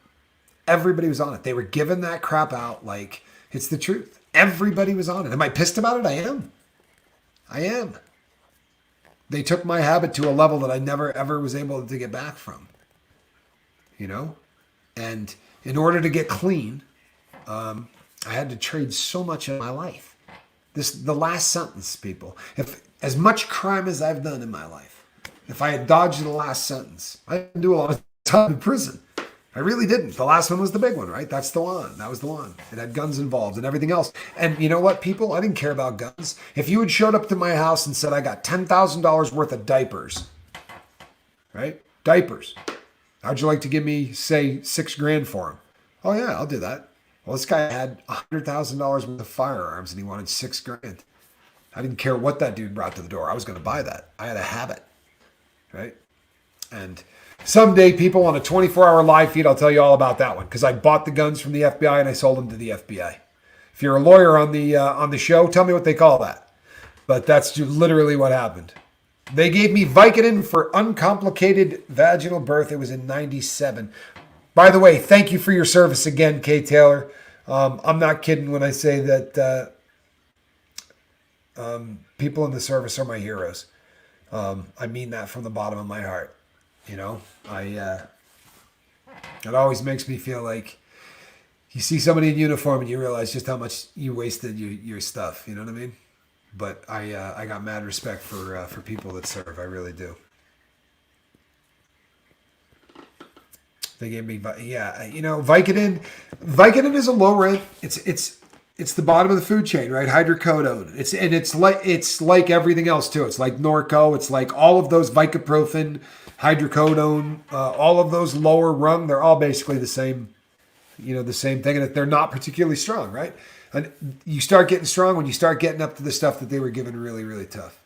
Everybody was on it. They were giving that crap out like it's the truth. Everybody was on it. Am I pissed about it? I am. I am. They took my habit to a level that I never, ever was able to get back from. You know? And in order to get clean, I had to trade so much of my life. The last sentence, people. If as much crime as I've done in my life, if I had dodged the last sentence, I didn't do a lot of time in prison. I really didn't. The last one was the big one, right? That's the one. That was the one. It had guns involved and everything else. And you know what, people? I didn't care about guns. If you had showed up to my house and said, I got $10,000 worth of diapers, right? Diapers. How'd you like to give me, say, $6,000 for them? Oh, yeah, I'll do that. Well, this guy had $100,000 worth of firearms and he wanted $6,000. I didn't care what that dude brought to the door. I was going to buy that. I had a habit, right? And someday, people, on a 24-hour live feed, I'll tell you all about that one because I bought the guns from the FBI and I sold them to the FBI. If you're a lawyer on the show, tell me what they call that. But that's literally what happened. They gave me Vicodin for uncomplicated vaginal birth. It was in 97. By the way, thank you for your service again, Kay Taylor. I'm not kidding when I say that people in the service are my heroes. I mean that from the bottom of my heart. You know, it always makes me feel like you see somebody in uniform and you realize just how much you wasted your stuff. You know what I mean? But I got mad respect for people that serve. I really do. They gave me, you know, Vicodin. Vicodin is a low rent. It's the bottom of the food chain, right? Hydrocodone. It's like everything else too. It's like Norco. It's like all of those Vicoprofen, hydrocodone, all of those lower rung. They're all basically the same, you know, the same thing, and they're not particularly strong, right? And you start getting strong when you start getting up to the stuff that they were given really, really tough.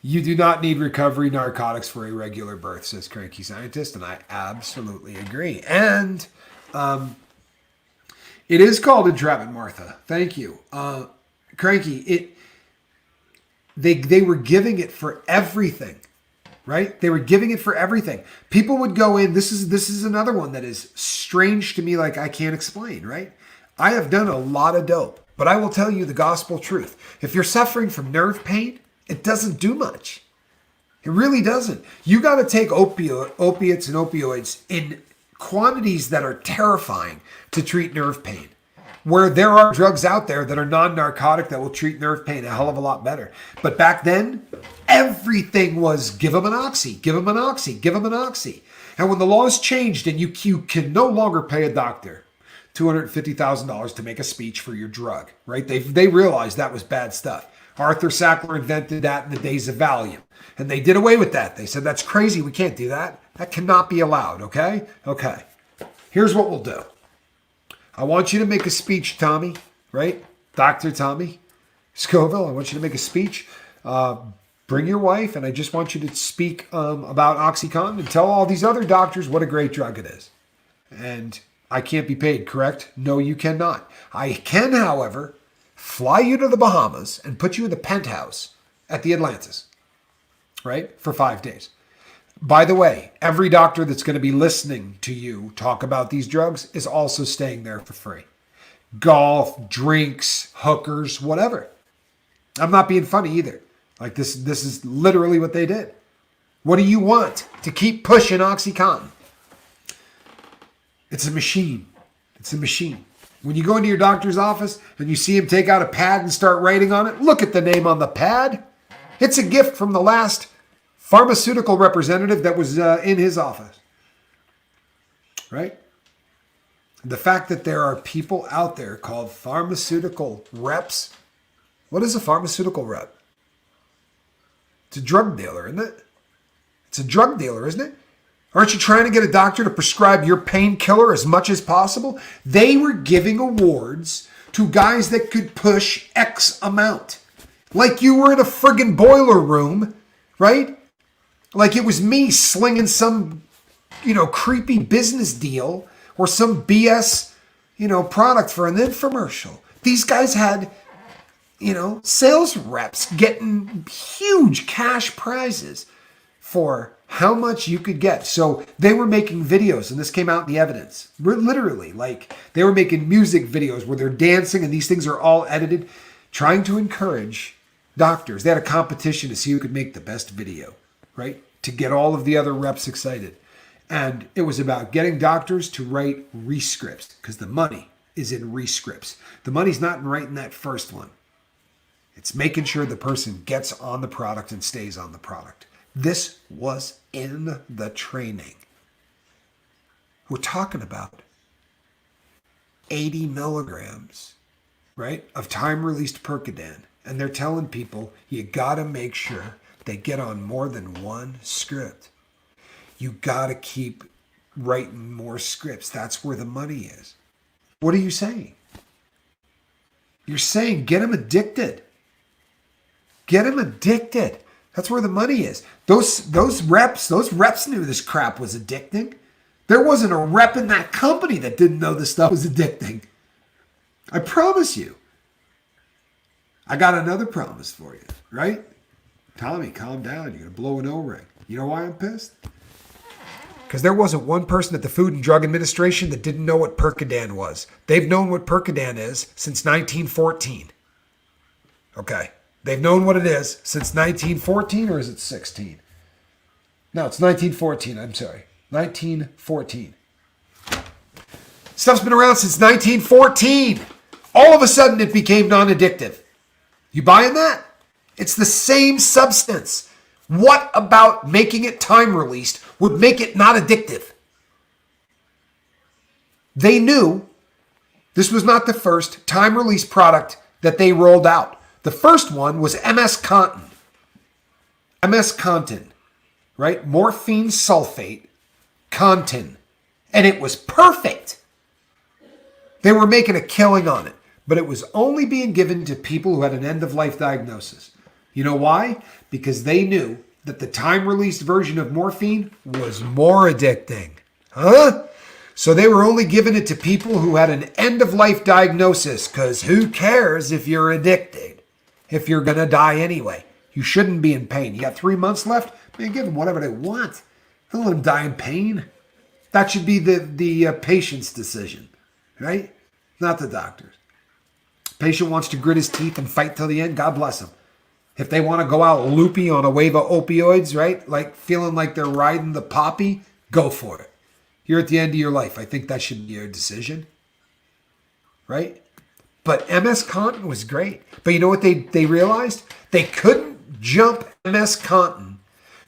You do not need recovery narcotics for irregular birth, says Cranky Scientist, and I absolutely agree. And It is called entrapment, Martha. Thank you. Cranky, they were giving it for everything, right? They were giving it for everything. People would go in. This is another one that is strange to me, like I can't explain, right? I have done a lot of dope, but I will tell you the gospel truth. If you're suffering from nerve pain, it doesn't do much. It really doesn't. You got to take opiates and opioids in quantities that are terrifying to treat nerve pain. Where there are drugs out there that are non-narcotic that will treat nerve pain a hell of a lot better. But back then, everything was give them an oxy, give them an oxy, give them an oxy. And when the laws changed and you can no longer pay a doctor $250,000 to make a speech for your drug, right? They realized that was bad stuff. Arthur Sackler invented that in the days of Valium. And they did away with that. They said, that's crazy. We can't do that. That cannot be allowed, okay? Okay. Here's what we'll do. I want you to make a speech, Tommy, right? Dr. Tommy Scoville, I want you to make a speech. Bring your wife, and I just want you to speak about OxyContin and tell all these other doctors what a great drug it is. And I can't be paid, correct? No, you cannot. I can, however, fly you to the Bahamas and put you in the penthouse at the Atlantis, right? For 5 days. By the way, every doctor that's going to be listening to you talk about these drugs is also staying there for free. Golf, drinks, hookers, whatever. I'm not being funny either. Like this is literally what they did. What do you want to keep pushing OxyContin? It's a machine. It's a machine. When you go into your doctor's office and you see him take out a pad and start writing on it, look at the name on the pad. It's a gift from the last pharmaceutical representative that was in his office, right? The fact that there are people out there called pharmaceutical reps. What is a pharmaceutical rep? It's a drug dealer, isn't it? It's a drug dealer, isn't it? Aren't you trying to get a doctor to prescribe your painkiller as much as possible? They were giving awards to guys that could push X amount. Like you were in a friggin' boiler room, right? Like it was me slinging some, creepy business deal or some BS, product for an infomercial. These guys had, sales reps getting huge cash prizes for how much you could get. So they were making videos, and this came out in the evidence. Literally, like they were making music videos where they're dancing, and these things are all edited, trying to encourage doctors. They had a competition to see who could make the best video, right? To get all of the other reps excited. And it was about getting doctors to write rescripts, because the money is in rescripts. The money's not in writing that first one. It's making sure the person gets on the product and stays on the product. This was in the training. We're talking about 80 milligrams, right, of time-released Percodan. And they're telling people, you got to make sure they get on more than one script. You got to keep writing more scripts. That's where the money is. What are you saying? You're saying get them addicted. Get them addicted. That's where the money is. Those reps knew this crap was addicting. There wasn't a rep in that company that didn't know this stuff was addicting. I promise you. I got another promise for you, right? Tommy, calm down. You're going to blow an O-ring. You know why I'm pissed? Because there wasn't one person at the Food and Drug Administration that didn't know what Percodan was. They've known what Percodan is since 1914. Okay. They've known what it is since 1914, or is it 16? No, it's 1914. I'm sorry. 1914. Stuff's been around since 1914. All of a sudden, it became non-addictive. You buying that? It's the same substance. What about making it time-released would make it not addictive? They knew this was not the first time-release product that they rolled out. The first one was MS-Contin. MS-Contin, right? Morphine sulfate, Contin. And it was perfect. They were making a killing on it. But it was only being given to people who had an end-of-life diagnosis. You know why? Because they knew that the time-released version of morphine was more addicting. Huh? So they were only giving it to people who had an end-of-life diagnosis, because who cares if you're addicted, if you're going to die anyway? You shouldn't be in pain. You got 3 months left? Man, give them whatever they want. Don't let them die in pain. That should be the patient's decision, right? Not the doctor's. Patient wants to grit his teeth and fight till the end, God bless him. If they want to go out loopy on a wave of opioids, right? Like feeling like they're riding the poppy, go for it. You're at the end of your life. I think that should be your decision, right? But MS Contin was great. But you know what they realized? They couldn't jump MS Contin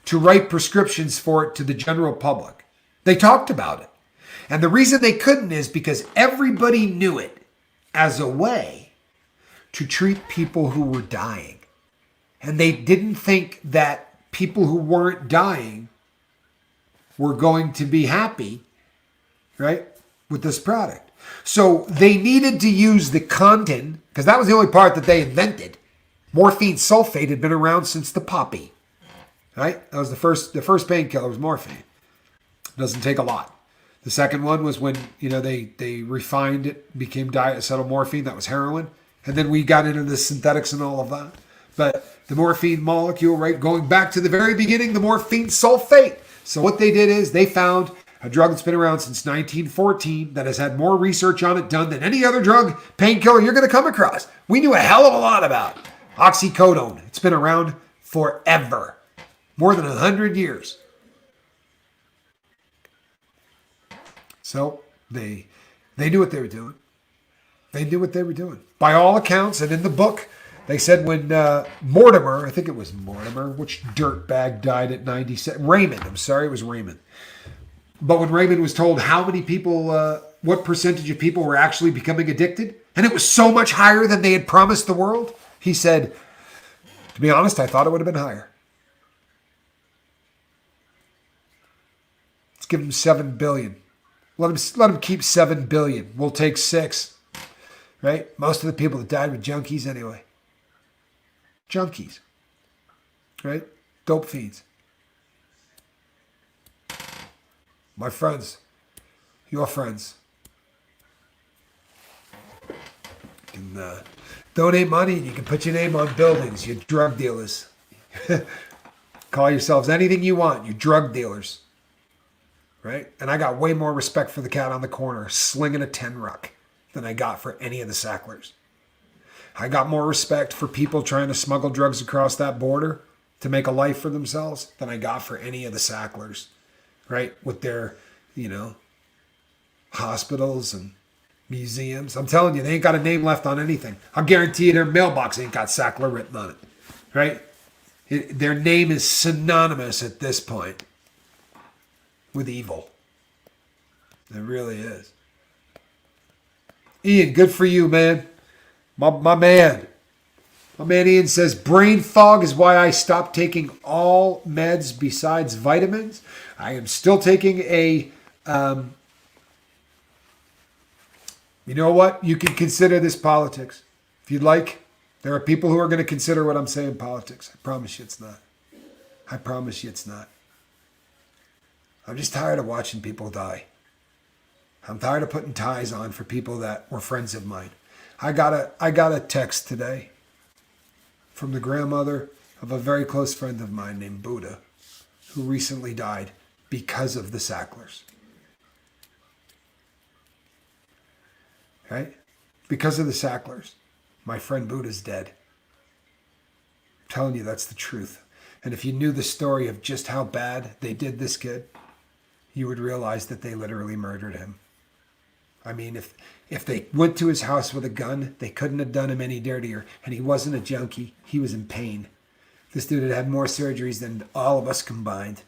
to write prescriptions for it to the general public. They talked about it. And the reason they couldn't is because everybody knew it as a way to treat people who were dying. And they didn't think that people who weren't dying were going to be happy, right, with this product. So they needed to use the Contin, because that was the only part that they invented. Morphine sulfate had been around since the poppy, right? That was the first painkiller was morphine. Doesn't take a lot. The second one was when, they refined it, became diacetylmorphine. That was heroin. And then we got into the synthetics and all of that. But the morphine molecule, right, going back to the very beginning, the morphine sulfate. So what they did is they found a drug that's been around since 1914 that has had more research on it done than any other drug, painkiller you're going to come across. We knew a hell of a lot about oxycodone. It's been around forever. More than 100 years. So they knew what they were doing. They knew what they were doing. By all accounts, and in the book, they said when Mortimer, I think it was Mortimer, which dirtbag died at 97? Raymond, I'm sorry, it was Raymond. But when Raymond was told how many people, what percentage of people were actually becoming addicted, and it was so much higher than they had promised the world, he said, to be honest, I thought it would have been higher. Let's give them 7 billion. Let them keep 7 billion. We'll take 6. Right? Most of the people that died were junkies anyway. Junkies. Right? Dope fiends. My friends. Your friends. You can donate money and you can put your name on buildings. You drug dealers. Call yourselves anything you want. You drug dealers. Right? And I got way more respect for the cat on the corner slinging a 10 ruck than I got for any of the Sacklers. I got more respect for people trying to smuggle drugs across that border to make a life for themselves than I got for any of the Sacklers, right? With their, hospitals and museums. I'm telling you, they ain't got a name left on anything. I'll guarantee you their mailbox ain't got Sackler written on it, right? Their name is synonymous at this point with evil. It really is. Ian, good for you, man. My man. My man Ian says, brain fog is why I stopped taking all meds besides vitamins. I am still taking a, you know what? You can consider this politics. If you'd like, there are people who are going to consider what I'm saying politics. I promise you it's not. I promise you it's not. I'm just tired of watching people die. I'm tired of putting ties on for people that were friends of mine. I got a text today from the grandmother of a very close friend of mine named Buddha, who recently died because of the Sacklers. Right? Because of the Sacklers. My friend Buddha's dead. I'm telling you, that's the truth. And if you knew the story of just how bad they did this kid, you would realize that they literally murdered him. I mean, if they went to his house with a gun, they couldn't have done him any dirtier. And he wasn't a junkie. He was in pain. This dude had had more surgeries than all of us combined.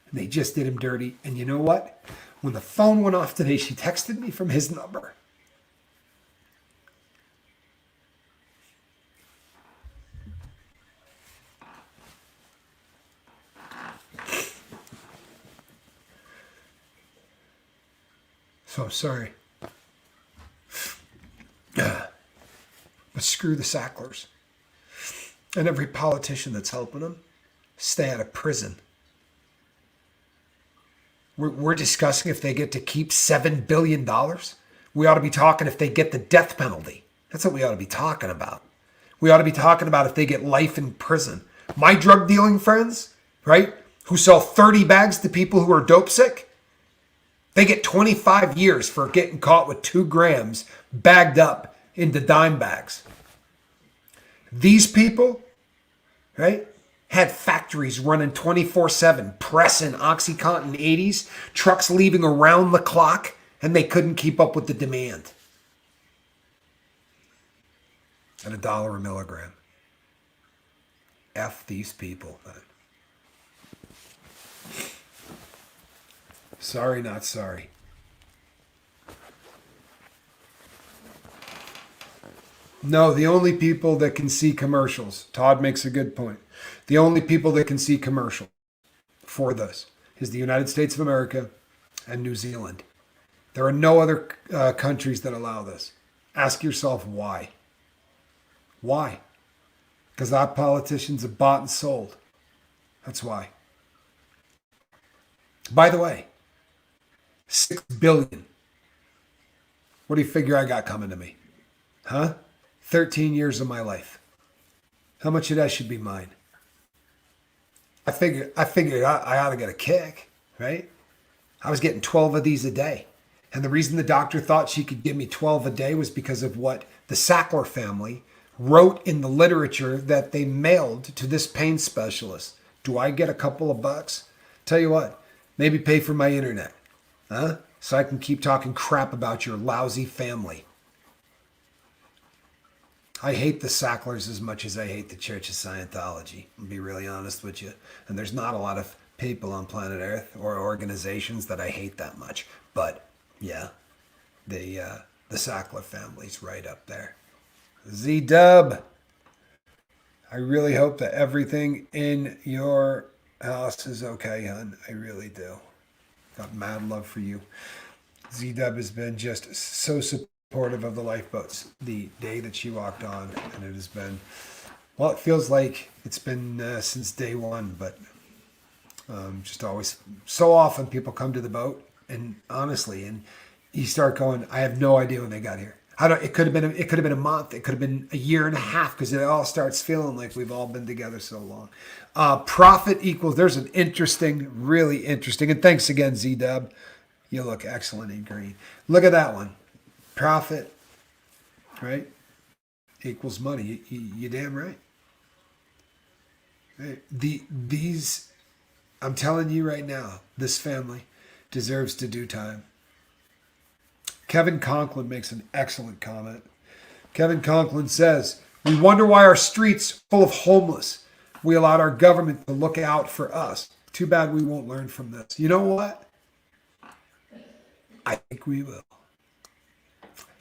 And they just did him dirty. And you know what? When the phone went off today, she texted me from his number. So I'm sorry. But screw the Sacklers. And every politician that's helping them, stay out of prison. We're discussing if they get to keep $7 billion. We ought to be talking if they get the death penalty. That's what we ought to be talking about. We ought to be talking about if they get life in prison. My drug dealing friends, right, who sell 30 bags to people who are dope sick, they get 25 years for getting caught with 2 grams bagged up into dime bags. These people, right, had factories running 24/7, pressing OxyContin 80s, trucks leaving around the clock, and they couldn't keep up with the demand. At $1 a milligram. F these people, man. Sorry, not sorry. No, the only people that can see commercials, Todd makes a good point. The only people that can see commercials for this is the United States of America and New Zealand. There are no other countries that allow this. Ask yourself why. Why? Because our politicians have bought and sold. That's why. By the way, $6 billion. What do you figure I got coming to me? Huh? 13 years of my life. How much of that should be mine? I figured I ought to get a kick, right? I was getting 12 of these a day. And the reason the doctor thought she could give me 12 a day was because of what the Sackler family wrote in the literature that they mailed to this pain specialist. Do I get a couple of bucks? Tell you what, maybe pay for my internet, huh? So I can keep talking crap about your lousy family. I hate the Sacklers as much as I hate the Church of Scientology. I'll be really honest with you. And there's not a lot of people on planet Earth or organizations that I hate that much. But yeah, the Sackler family's right up there. ZDub, I really hope that everything in your house is okay, hon. I really do. Got mad love for you. ZDub has been just so supportive of the lifeboats the day that she walked on, and it has been, well, it feels like it's been since day one, but just always, so often people come to the boat, and honestly, and you start going, I have no idea when they got here. It could have been a month. It could have been a year and a half, because it all starts feeling like we've all been together so long. Profit equals, there's an interesting, really interesting, and thanks again, ZDub. You look excellent in green. Look at that one. Profit, right, equals money. You damn right. These, I'm telling you right now, this family deserves to do time. Kevin Conlin makes an excellent comment. Kevin Conlin says, we wonder why our streets full of homeless. We allowed our government to look out for us. Too bad we won't learn from this. You know what? I think we will.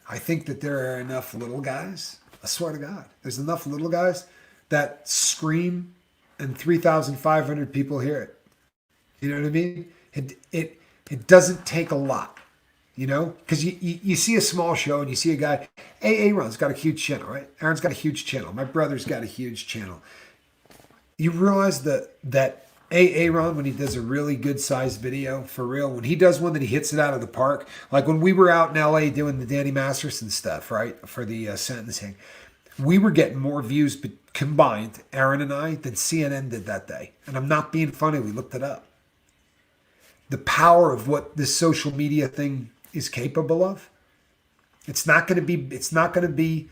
I think that there are enough little guys. I swear to God, there's enough little guys that scream and 3,500 people hear it. You know what I mean? It doesn't take a lot. You know, because you see a small show and you see a guy, Aaron's got a huge channel, right? Aaron's got a huge channel. My brother's got a huge channel. You realize that Aaron, when he does a really good sized video, for real, when he does one that he hits it out of the park, like when we were out in LA doing the Danny Masterson stuff, right, for the sentencing, we were getting more views combined, Aaron and I, than CNN did that day. And I'm not being funny. We looked it up. The power of what this social media thing is capable of. It's not going to be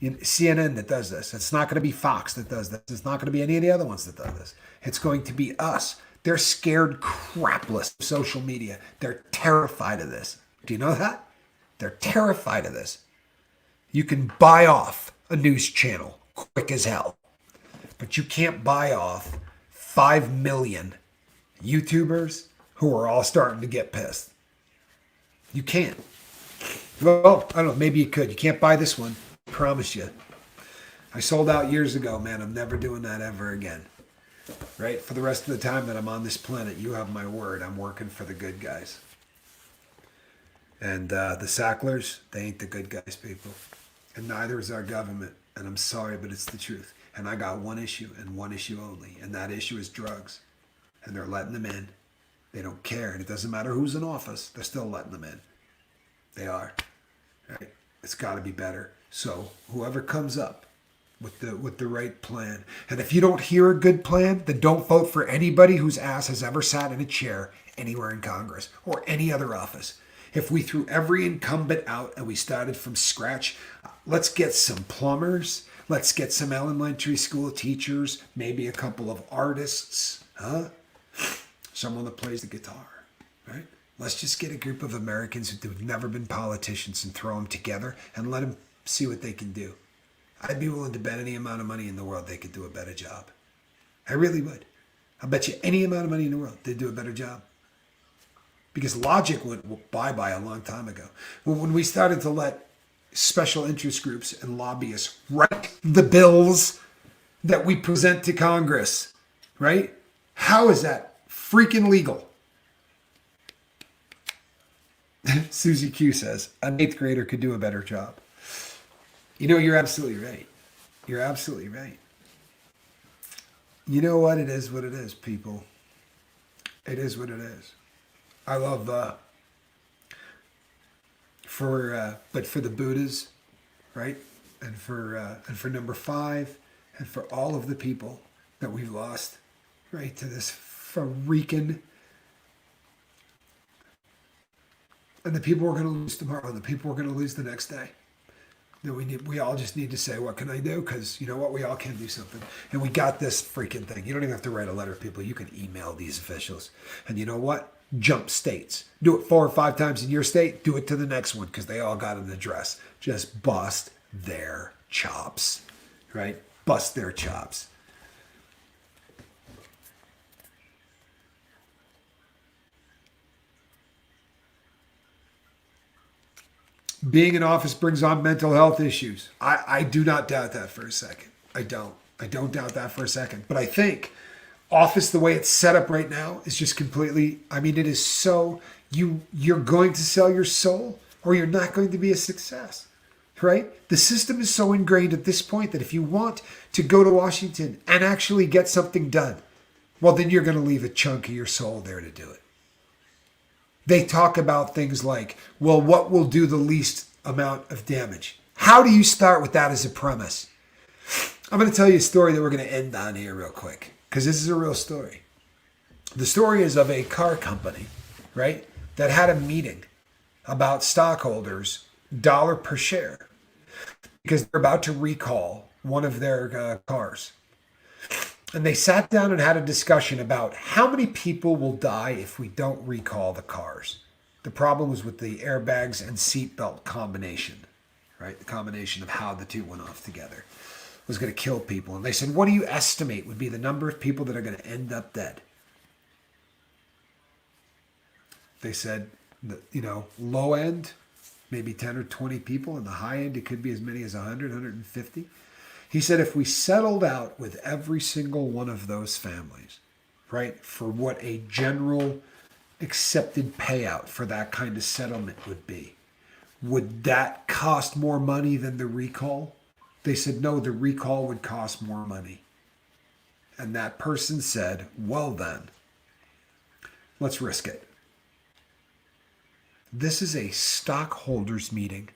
CNN that does this. It's not going to be Fox that does this. It's not going to be any of the other ones that does this. It's going to be us. They're scared crapless of social media. They're terrified of this. Do you know that? They're terrified of this. You can buy off a news channel quick as hell, but you can't buy off 5 million YouTubers who are all starting to get pissed. You can't. Well, I don't know. Maybe you could. You can't buy this one. I promise you. I sold out years ago, man. I'm never doing that ever again. Right? For the rest of the time that I'm on this planet, you have my word. I'm working for the good guys. And the Sacklers, they ain't the good guys, people. And neither is our government. And I'm sorry, but it's the truth. And I got one issue and one issue only. And that issue is drugs. And they're letting them in. They don't care. And it doesn't matter who's in office. They're still letting them in. They are. Right? It's got to be better. So whoever comes up with the right plan. And if you don't hear a good plan, then don't vote for anybody whose ass has ever sat in a chair anywhere in Congress or any other office. If we threw every incumbent out and we started from scratch, let's get some plumbers. Let's get some elementary school teachers, maybe a couple of artists, someone that plays the guitar, right? Let's just get a group of Americans who've never been politicians and throw them together and let them see what they can do. I'd be willing to bet any amount of money in the world they could do a better job. I really would. I'll bet you any amount of money in the world they'd do a better job. Because logic went bye-bye a long time ago. When we started to let special interest groups and lobbyists write the bills that we present to Congress, right? How is that freaking legal? Susie Q says, an 8th grader could do a better job. You know, you're absolutely right. You're absolutely right. You know what? It is what it is, people. It is what it is. I love, but for the Buddhas, right? And for number 5, and for all of the people that we've lost, right, to this freaking, and the people we're going to lose tomorrow, and the people we're going to lose the next day. That we all just need to say, what can I do? Because you know what? We all can do something. And we got this freaking thing. You don't even have to write a letter, people. You can email these officials. And you know what? Jump states. Do it 4 or 5 times in your state. Do it to the next one because they all got an address. Just bust their chops, right? Bust their chops. Being in office brings on mental health issues. I do not doubt that for a second. I don't doubt that for a second. But I think office, the way it's set up right now, is just completely, I mean, it is so, you're going to sell your soul or you're not going to be a success, right? The system is so ingrained at this point that if you want to go to Washington and actually get something done, well, then you're going to leave a chunk of your soul there to do it. They talk about things like, well, what will do the least amount of damage? How do you start with that as a premise? I'm going to tell you a story that we're going to end on here real quick, because this is a real story. The story is of a car company, right, that had a meeting about stockholders, dollar per share, because they're about to recall one of their cars. And they sat down and had a discussion about how many people will die if we don't recall the cars. The problem was with the airbags and seatbelt combination, right? The combination of how the two went off together was going to kill people. And they said, what do you estimate would be the number of people that are going to end up dead? They said, low end, maybe 10 or 20 people. And the high end, it could be as many as 100, 150. He said if we settled out with every single one of those families, right, for what a general accepted payout for that kind of settlement would that cost more money than the recall? They said, no, the recall would cost more money. And that person said, well then, let's risk it. This is a stockholders meeting.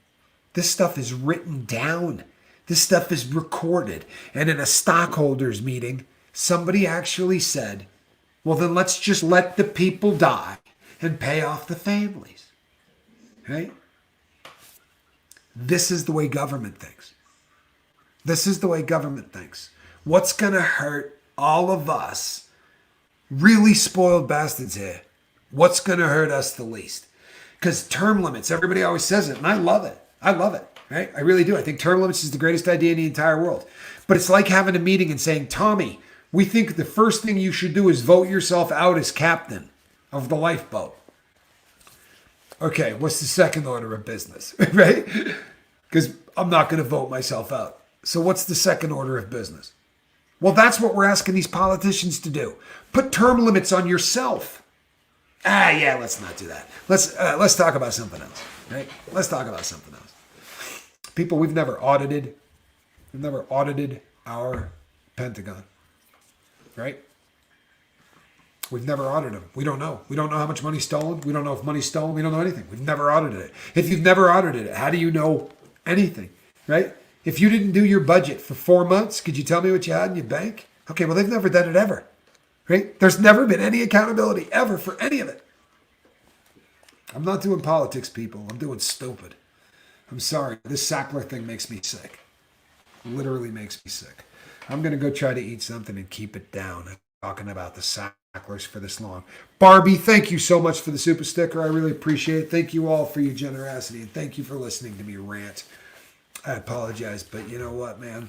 This stuff is written down. This stuff is recorded. And in a stockholders meeting, somebody actually said, well, then let's just let the people die and pay off the families. Right? This is the way government thinks. This is the way government thinks. What's going to hurt all of us, really spoiled bastards here? What's going to hurt us the least? Because term limits, everybody always says it, and I love it. I love it. Right? I really do. I think term limits is the greatest idea in the entire world. But it's like having a meeting and saying, Tommy, we think the first thing you should do is vote yourself out as captain of the lifeboat. Okay, what's the second order of business? Right? Because I'm not going to vote myself out. So what's the second order of business? Well, that's what we're asking these politicians to do. Put term limits on yourself. Yeah, let's not do that. Let's talk about something else. Right? Let's talk about something else. People, we've never audited our Pentagon, right? We've never audited them. We don't know. We don't know how much money's stolen. We don't know if money's stolen. We don't know anything. We've never audited it. If you've never audited it, how do you know anything, right? If you didn't do your budget for 4 months, could you tell me what you had in your bank? Okay, well, they've never done it ever, right? There's never been any accountability ever for any of it. I'm not doing politics, people. I'm doing stupid. I'm sorry. This Sackler thing makes me sick. Literally makes me sick. I'm going to go try to eat something and keep it down. I'm talking about the Sacklers for this long. Barbie, thank you so much for the super sticker. I really appreciate it. Thank you all for your generosity, and thank you for listening to me rant. I apologize, but you know what, man?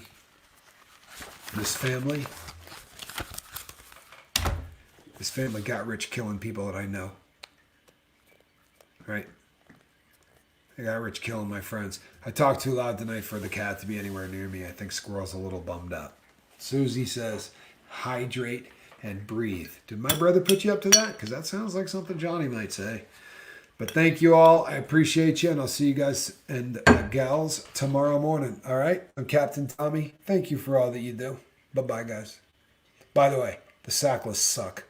This family got rich killing people that I know. Right? They got rich killing my friends. I talked too loud tonight for the cat to be anywhere near me. I think Squirrel's a little bummed out. Susie says, hydrate and breathe. Did my brother put you up to that? Because that sounds like something Johnny might say. But thank you all. I appreciate you, and I'll see you guys and gals tomorrow morning. All right? I'm Captain Tommy. Thank you for all that you do. Bye-bye, guys. By the way, the Sacklers suck.